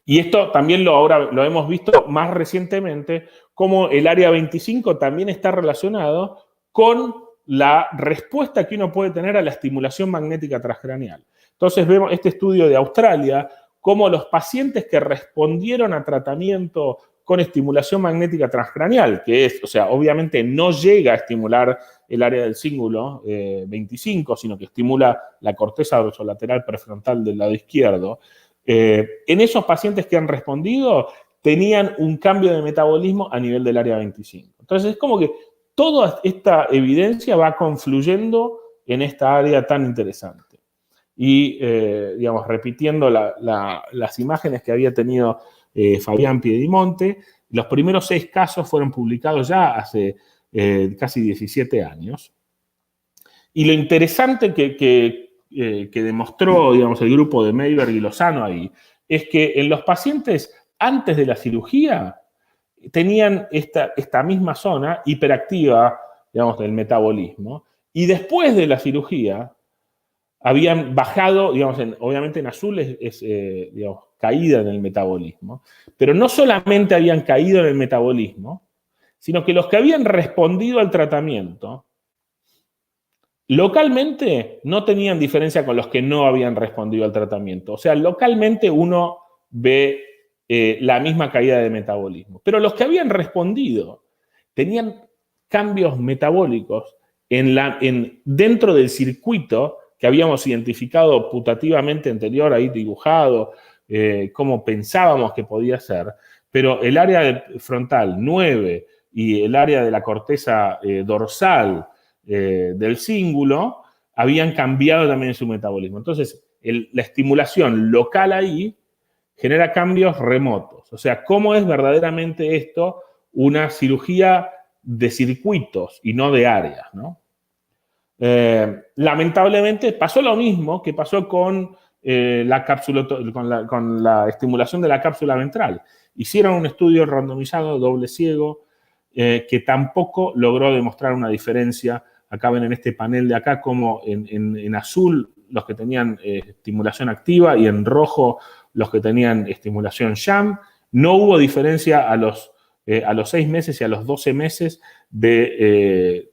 Y esto también ahora lo hemos visto más recientemente, como el área 25 también está relacionado con la respuesta que uno puede tener a la estimulación magnética transcraneal. Entonces vemos este estudio de Australia, cómo los pacientes que respondieron a tratamiento con estimulación magnética transcraneal, que es, o sea, obviamente no llega a estimular el área del cíngulo 25, sino que estimula la corteza dorsolateral prefrontal del lado izquierdo. En esos pacientes que han respondido, tenían un cambio de metabolismo a nivel del área 25. Entonces, es como que toda esta evidencia va confluyendo en esta área tan interesante. Y, digamos, repitiendo las imágenes que había tenido Fabián Piedimonte, los primeros 6 casos fueron publicados ya hace casi 17 años. Y lo interesante que demostró, digamos, el grupo de Mayberg y Lozano ahí, es que en los pacientes antes de la cirugía tenían esta misma zona hiperactiva, digamos, del metabolismo, y después de la cirugía habían bajado, digamos, obviamente en azul es digamos, caída en el metabolismo, pero no solamente habían caído en el metabolismo, sino que los que habían respondido al tratamiento localmente no tenían diferencia con los que no habían respondido al tratamiento. O sea, localmente uno ve la misma caída de metabolismo. Pero los que habían respondido tenían cambios metabólicos dentro del circuito que habíamos identificado putativamente anterior, ahí dibujado, cómo pensábamos que podía ser. Pero el área frontal 9 y el área de la corteza dorsal del cíngulo habían cambiado también su metabolismo. Entonces, la estimulación local ahí genera cambios remotos. O sea, ¿cómo es verdaderamente esto una cirugía de circuitos y no de áreas, ¿no? Lamentablemente pasó lo mismo que pasó con con la estimulación de la cápsula ventral. Hicieron un estudio randomizado, doble ciego, que tampoco logró demostrar una diferencia. Acá ven en este panel de acá como en azul los que tenían estimulación activa y en rojo los que tenían estimulación sham. No hubo diferencia a los 6 meses y a los 12 meses del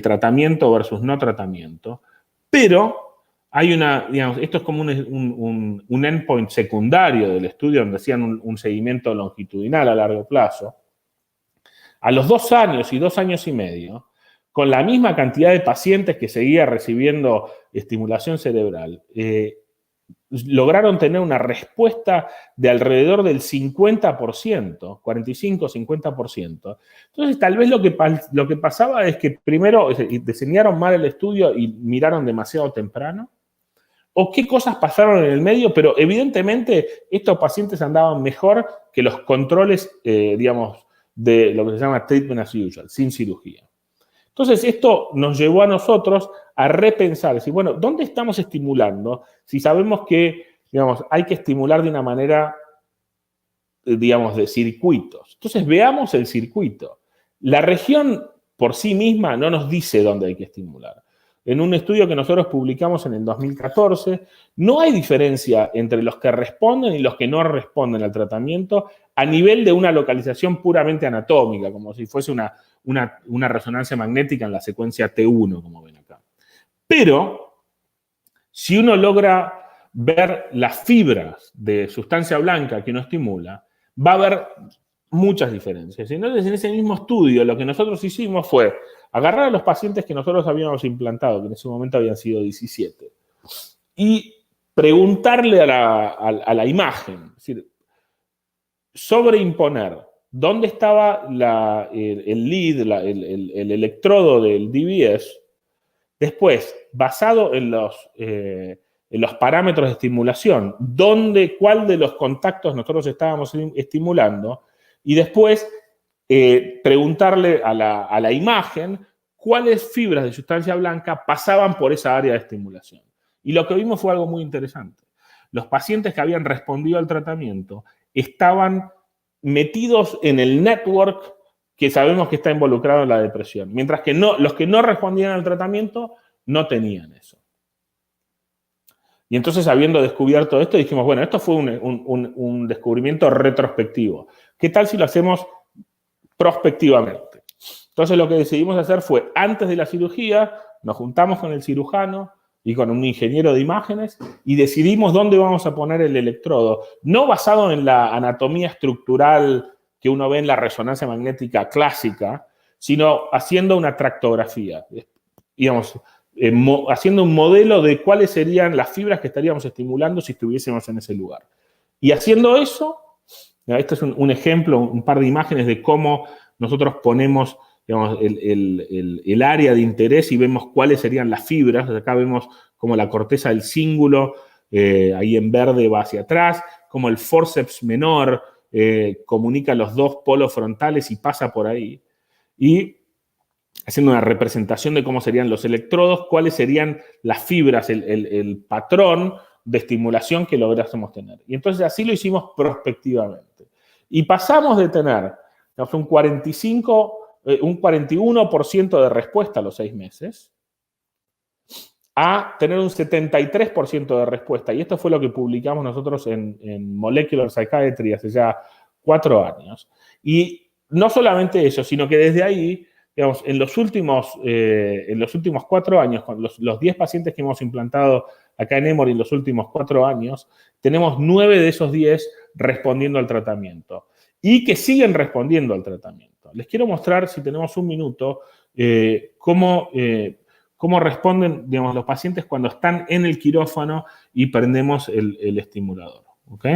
tratamiento versus no tratamiento. Pero hay digamos, esto es como un endpoint secundario del estudio donde hacían un seguimiento longitudinal a largo plazo. A los 2 años y 2 años y medio, con la misma cantidad de pacientes que seguía recibiendo estimulación cerebral, lograron tener una respuesta de alrededor del 50%, 45-50%. Entonces, tal vez lo que pasaba es que primero diseñaron mal el estudio y miraron demasiado temprano, o qué cosas pasaron en el medio, pero evidentemente estos pacientes andaban mejor que los controles, digamos, de lo que se llama treatment as usual, sin cirugía. Entonces, esto nos llevó a nosotros a repensar, decir, bueno, ¿dónde estamos estimulando? Si sabemos que, digamos, hay que estimular de una manera, digamos, de circuitos. Entonces, veamos el circuito. La región por sí misma no nos dice dónde hay que estimular. En un estudio que nosotros publicamos en el 2014, no hay diferencia entre los que responden y los que no responden al tratamiento a nivel de una localización puramente anatómica, como si fuese una resonancia magnética en la secuencia T1, como ven acá. Pero, si uno logra ver las fibras de sustancia blanca que uno estimula, va a haber muchas diferencias. Entonces, en ese mismo estudio, lo que nosotros hicimos fue agarrar a los pacientes que nosotros habíamos implantado, que en ese momento habían sido 17, y preguntarle a la imagen, es decir, sobreimponer dónde estaba el lead, el electrodo del DBS, después, basado en los parámetros de estimulación, cuál de los contactos nosotros estábamos estimulando, y después preguntarle a la imagen cuáles fibras de sustancia blanca pasaban por esa área de estimulación. Y lo que vimos fue algo muy interesante. Los pacientes que habían respondido al tratamiento estaban metidos en el network que sabemos que está involucrado en la depresión. Mientras que los que no respondían al tratamiento no tenían eso. Y entonces, habiendo descubierto esto, dijimos, bueno, esto fue un descubrimiento retrospectivo. ¿Qué tal si lo hacemos prospectivamente? Entonces, lo que decidimos hacer fue, antes de la cirugía, nos juntamos con el cirujano y con un ingeniero de imágenes y decidimos dónde vamos a poner el electrodo, no basado en la anatomía estructural que uno ve en la resonancia magnética clásica, sino haciendo una tractografía, digamos, haciendo un modelo de cuáles serían las fibras que estaríamos estimulando si estuviésemos en ese lugar. Y haciendo eso, este es un ejemplo, un par de imágenes de cómo nosotros ponemos, digamos, el área de interés y vemos cuáles serían las fibras. Acá vemos como la corteza del cíngulo, ahí en verde va hacia atrás, como el forceps menor comunica los dos polos frontales y pasa por ahí. Y haciendo una representación de cómo serían los electrodos, cuáles serían las fibras, el patrón de estimulación que lográsemos tener. Y entonces así lo hicimos prospectivamente. Y pasamos de tener, digamos, un 41% de respuesta a los 6 meses a tener un 73% de respuesta. Y esto fue lo que publicamos nosotros en Molecular Psychiatry hace ya 4 años. Y no solamente eso, sino que desde ahí, digamos, en los últimos 4 años, con los 10 pacientes que hemos implantado acá en Emory en los últimos 4 años, tenemos 9 de esos 10 respondiendo al tratamiento y que siguen respondiendo al tratamiento. Les quiero mostrar, si tenemos un minuto, cómo responden, digamos, los pacientes cuando están en el quirófano y prendemos el estimulador. ¿Ok?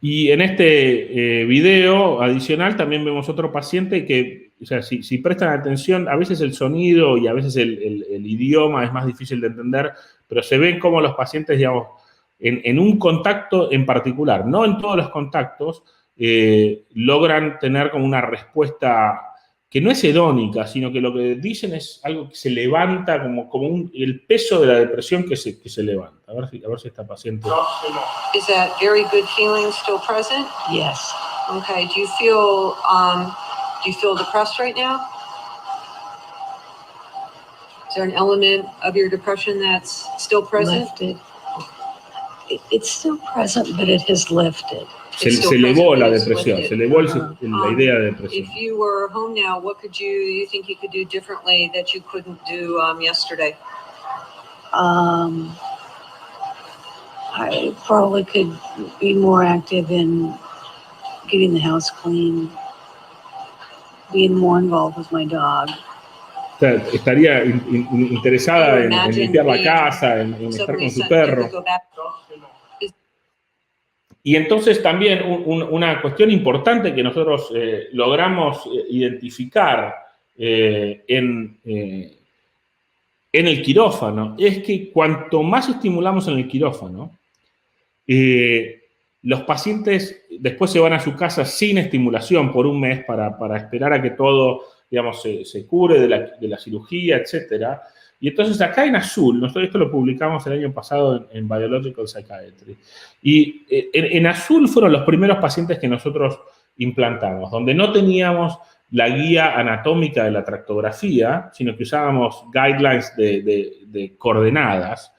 Y en este video adicional también vemos otro paciente que, o sea, si prestan atención, a veces el sonido y a veces el idioma es más difícil de entender, pero se ven como los pacientes, digamos, en un contacto en particular, no en todos los contactos, logran tener como una respuesta que no es hedónica, sino que lo que dicen es algo que se levanta como el peso de la depresión que se levanta. A ver si esta paciente... Is that very good feeling still present? Yes. Okay. Do you feel depressed right now? Is there an element of your depression that's still present? Lifted. It's still present, but it has lifted. Se elevó la depresión, se elevó la idea de depresión. If you were home now, what you think you could do differently that you couldn't do yesterday? I probably could be more active in getting the house clean, being more involved with my dog. O sea, estaría interesada en limpiar la casa, en estar con su perro. Y entonces también una cuestión importante que nosotros logramos identificar en el quirófano es que cuanto más estimulamos en el quirófano, los pacientes después se van a su casa sin estimulación por un mes para esperar a que todo, digamos, se cure de la cirugía, etcétera. Y entonces acá en azul, nosotros esto lo publicamos el año pasado en Biological Psychiatry, y en azul fueron los primeros pacientes que nosotros implantamos, donde no teníamos la guía anatómica de la tractografía, sino que usábamos guidelines de coordenadas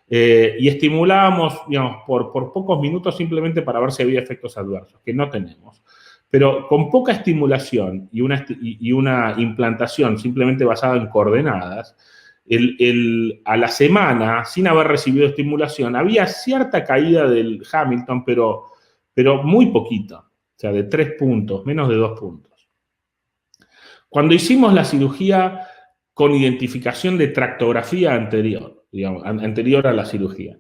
y estimulábamos, digamos, por pocos minutos simplemente para ver si había efectos adversos, que no tenemos. Pero con poca estimulación y una implantación simplemente basada en coordenadas, a la semana, sin haber recibido estimulación, había cierta caída del Hamilton, pero muy poquita, o sea, de 3 puntos, menos de 2 puntos. Cuando hicimos la cirugía con identificación de tractografía anterior, digamos, anterior a la cirugía,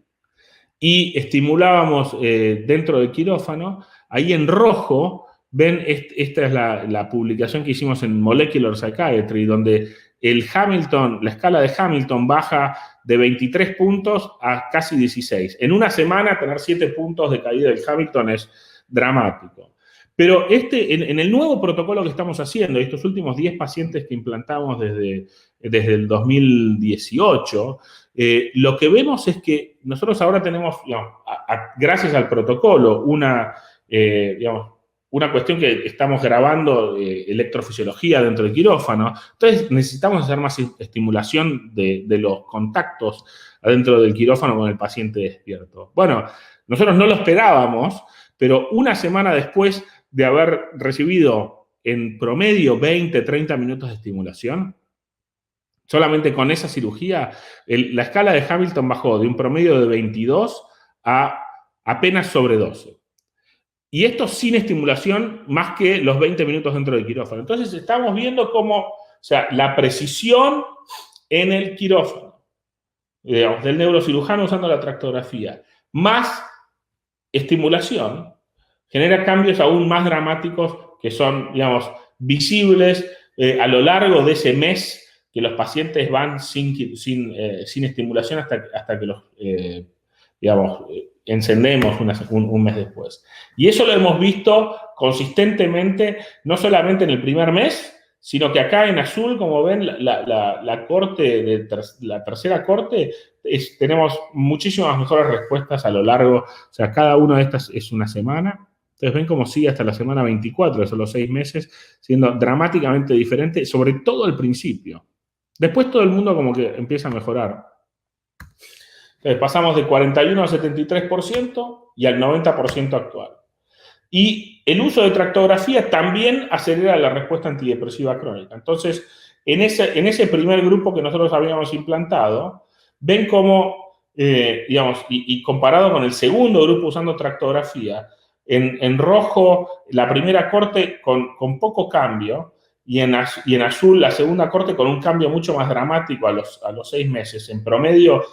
y estimulábamos dentro del quirófano, ahí en rojo, ven, esta es la publicación que hicimos en Molecular Psychiatry, donde el Hamilton, la escala de Hamilton baja de 23 puntos a casi 16. En una semana tener 7 puntos de caída del Hamilton es dramático. Pero en el nuevo protocolo que estamos haciendo, estos últimos 10 pacientes que implantamos desde el 2018, lo que vemos es que nosotros ahora tenemos, digamos, gracias al protocolo, una cuestión que estamos grabando electrofisiología dentro del quirófano. Entonces necesitamos hacer más estimulación de los contactos adentro del quirófano con el paciente despierto. Bueno, nosotros no lo esperábamos, pero una semana después de haber recibido en promedio 20, 30 minutos de estimulación, solamente con esa cirugía, la escala de Hamilton bajó de un promedio de 22 a apenas sobre 12. Y esto sin estimulación más que los 20 minutos dentro del quirófano. Entonces estamos viendo cómo, o sea, la precisión en el quirófano, digamos, del neurocirujano usando la tractografía, más estimulación, genera cambios aún más dramáticos que son, digamos, visibles a lo largo de ese mes que los pacientes van sin estimulación hasta que los, encendemos un mes después. Y eso lo hemos visto consistentemente, no solamente en el primer mes, sino que acá en azul, como ven, la tercera corte, tenemos muchísimas mejores respuestas a lo largo, o sea, cada una de estas es una semana. Entonces ven cómo sigue hasta la semana 24, esos los 6 meses, siendo dramáticamente diferente, sobre todo al principio. Después todo el mundo como que empieza a mejorar. Entonces pasamos de 41 al 73% y al 90% actual. Y el uso de tractografía también acelera la respuesta antidepresiva crónica. Entonces, en ese primer grupo que nosotros habíamos implantado, ven cómo, y comparado con el segundo grupo usando tractografía, en rojo la primera corte con poco cambio y en azul la segunda corte con un cambio mucho más dramático a los 6 meses. En promedio,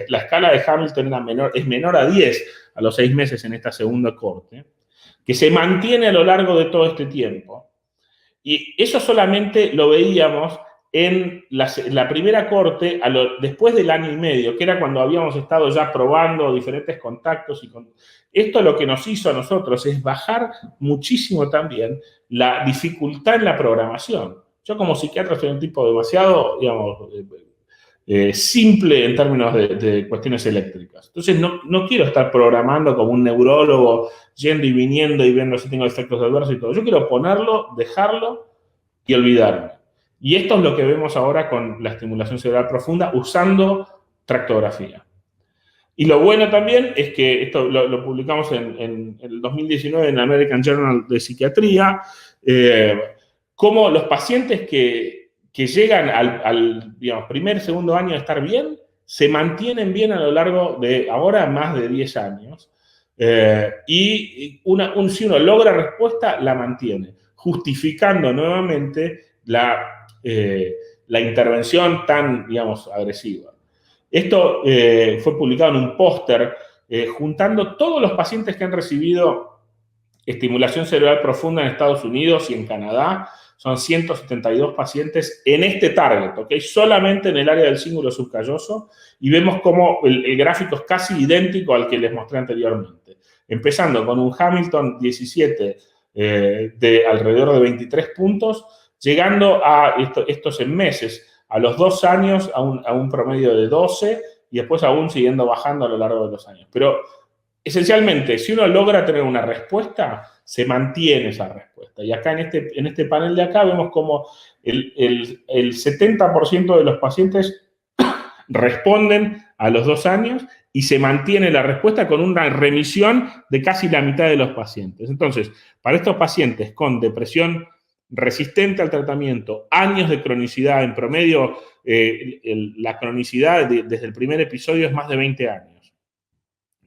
la escala de Hamilton es menor a 10 a los 6 meses en esta segunda corte, que se mantiene a lo largo de todo este tiempo. Y eso solamente lo veíamos en la primera corte después del año y medio, que era cuando habíamos estado ya probando diferentes contactos. Esto lo que nos hizo a nosotros es bajar muchísimo también la dificultad en la programación. Yo como psiquiatra soy un tipo demasiado, simple en términos de cuestiones eléctricas. Entonces no quiero estar programando como un neurólogo, yendo y viniendo y viendo si tengo efectos adversos y todo. Yo quiero ponerlo, dejarlo y olvidarme. Y esto es lo que vemos ahora con la estimulación cerebral profunda usando tractografía. Y lo bueno también es que esto lo publicamos en el 2019 en American Journal de Psiquiatría, cómo los pacientes que llegan al segundo año de estar bien, se mantienen bien a lo largo de ahora más de 10 años. Si uno logra respuesta, la mantiene, justificando nuevamente la intervención tan, agresiva. Esto fue publicado en un póster juntando todos los pacientes que han recibido estimulación cerebral profunda en Estados Unidos y en Canadá. Son 172 pacientes en este target, ¿ok? Solamente en el área del cíngulo subcalloso, y vemos cómo el gráfico es casi idéntico al que les mostré anteriormente. Empezando con un Hamilton 17 de alrededor de 23 puntos, llegando a estos en meses, a los 2 años a un promedio de 12 y después aún siguiendo bajando a lo largo de los años. Pero esencialmente, si uno logra tener una respuesta, se mantiene esa respuesta. Y acá en este panel de acá vemos como el 70% de los pacientes responden a los 2 años y se mantiene la respuesta con una remisión de casi la mitad de los pacientes. Entonces, para estos pacientes con depresión resistente al tratamiento, años de cronicidad, en promedio la cronicidad desde el primer episodio es más de 20 años.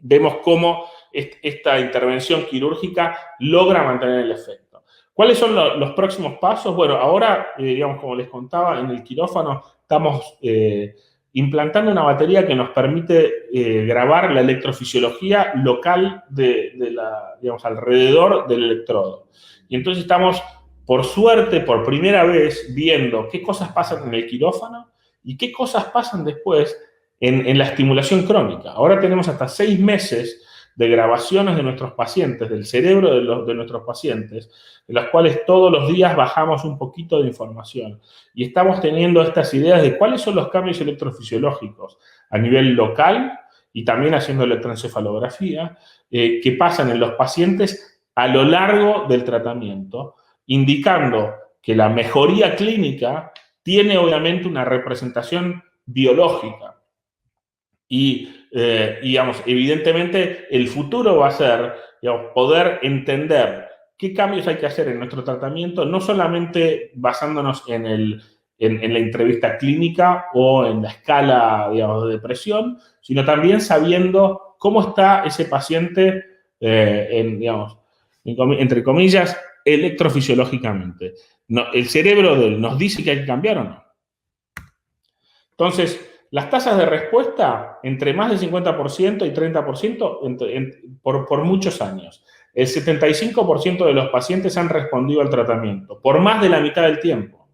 Vemos cómo esta intervención quirúrgica logra mantener el efecto. ¿Cuáles son los próximos pasos? Bueno, ahora, digamos, como les contaba, en el quirófano estamos implantando una batería que nos permite grabar la electrofisiología local digamos, alrededor del electrodo. Y entonces estamos, por suerte, por primera vez, viendo qué cosas pasan en el quirófano y qué cosas pasan después en la estimulación crónica. Ahora tenemos hasta 6 meses de grabaciones de nuestros pacientes, del cerebro de nuestros pacientes, en las cuales todos los días bajamos un poquito de información. Y estamos teniendo estas ideas de cuáles son los cambios electrofisiológicos a nivel local y también haciendo electroencefalografía que pasan en los pacientes a lo largo del tratamiento, indicando que la mejoría clínica tiene obviamente una representación biológica. Y, digamos, evidentemente el futuro va a ser, digamos, poder entender qué cambios hay que hacer en nuestro tratamiento, no solamente basándonos en la entrevista clínica o en la escala, digamos, de depresión, sino también sabiendo cómo está ese paciente, digamos, entre comillas, electrofisiológicamente. No, el cerebro de él nos dice que hay que cambiar o no. Entonces, las tasas de respuesta, entre más del 50% y 30% por muchos años. El 75% de los pacientes han respondido al tratamiento, por más de la mitad del tiempo.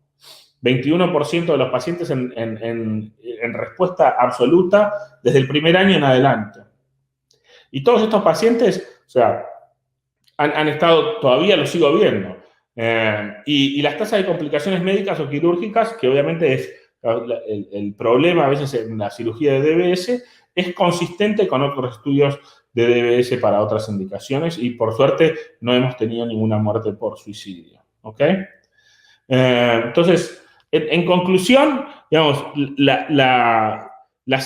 21% de los pacientes en respuesta absoluta desde el primer año en adelante. Y todos estos pacientes, o sea, han estado, todavía lo sigo viendo. Y las tasas de complicaciones médicas o quirúrgicas, que obviamente es el problema a veces en la cirugía de DBS, es consistente con otros estudios de DBS para otras indicaciones y por suerte no hemos tenido ninguna muerte por suicidio. ¿Ok? Entonces, en conclusión, digamos, las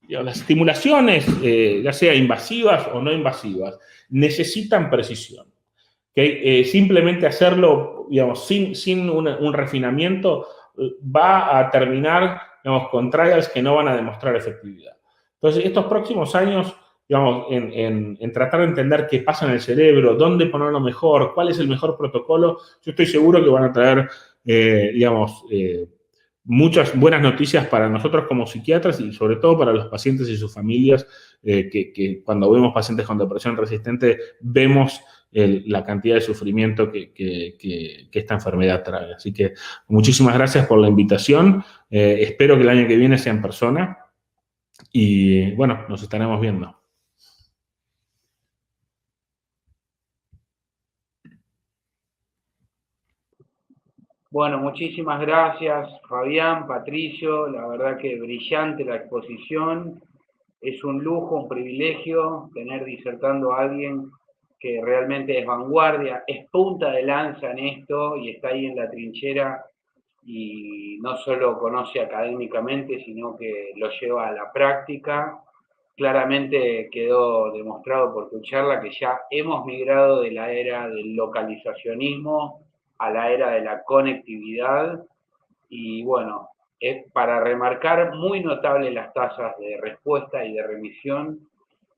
estimulaciones, ya sea invasivas o no invasivas, necesitan precisión. ¿Okay? Simplemente hacerlo, digamos, sin un refinamiento va a terminar, digamos, con trials que no van a demostrar efectividad. Entonces, estos próximos años, digamos, en tratar de entender qué pasa en el cerebro, dónde ponerlo mejor, cuál es el mejor protocolo, yo estoy seguro que van a traer, digamos, muchas buenas noticias para nosotros como psiquiatras y sobre todo para los pacientes y sus familias, que cuando vemos pacientes con depresión resistente, vemos la cantidad de sufrimiento que esta enfermedad trae. Así que muchísimas gracias por la invitación. Espero que el año que viene sea en persona y, bueno, nos estaremos viendo. Bueno, muchísimas gracias, Fabián, Patricio. La verdad que brillante la exposición. Es un lujo, un privilegio tener disertando a alguien que realmente es vanguardia, es punta de lanza en esto y está ahí en la trinchera y no solo conoce académicamente, sino que lo lleva a la práctica. Claramente quedó demostrado por tu charla que ya hemos migrado de la era del localizacionismo a la era de la conectividad y bueno, es para remarcar muy notables las tasas de respuesta y de remisión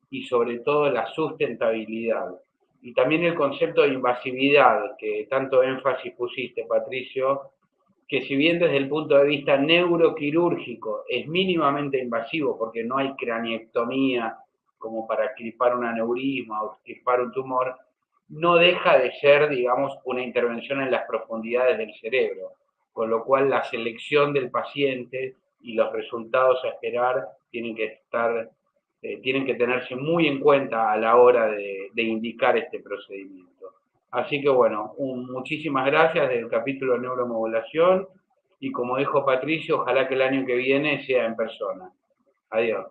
y sobre todo la sustentabilidad. Y también el concepto de invasividad, que tanto énfasis pusiste, Patricio, que si bien desde el punto de vista neuroquirúrgico es mínimamente invasivo porque no hay craniectomía como para extirpar un aneurisma o extirpar un tumor, no deja de ser, digamos, una intervención en las profundidades del cerebro, con lo cual la selección del paciente y los resultados a esperar tienen que tenerse muy en cuenta a la hora de indicar este procedimiento. Así que bueno, muchísimas gracias del capítulo de neuromodulación y como dijo Patricio, ojalá que el año que viene sea en persona. Adiós.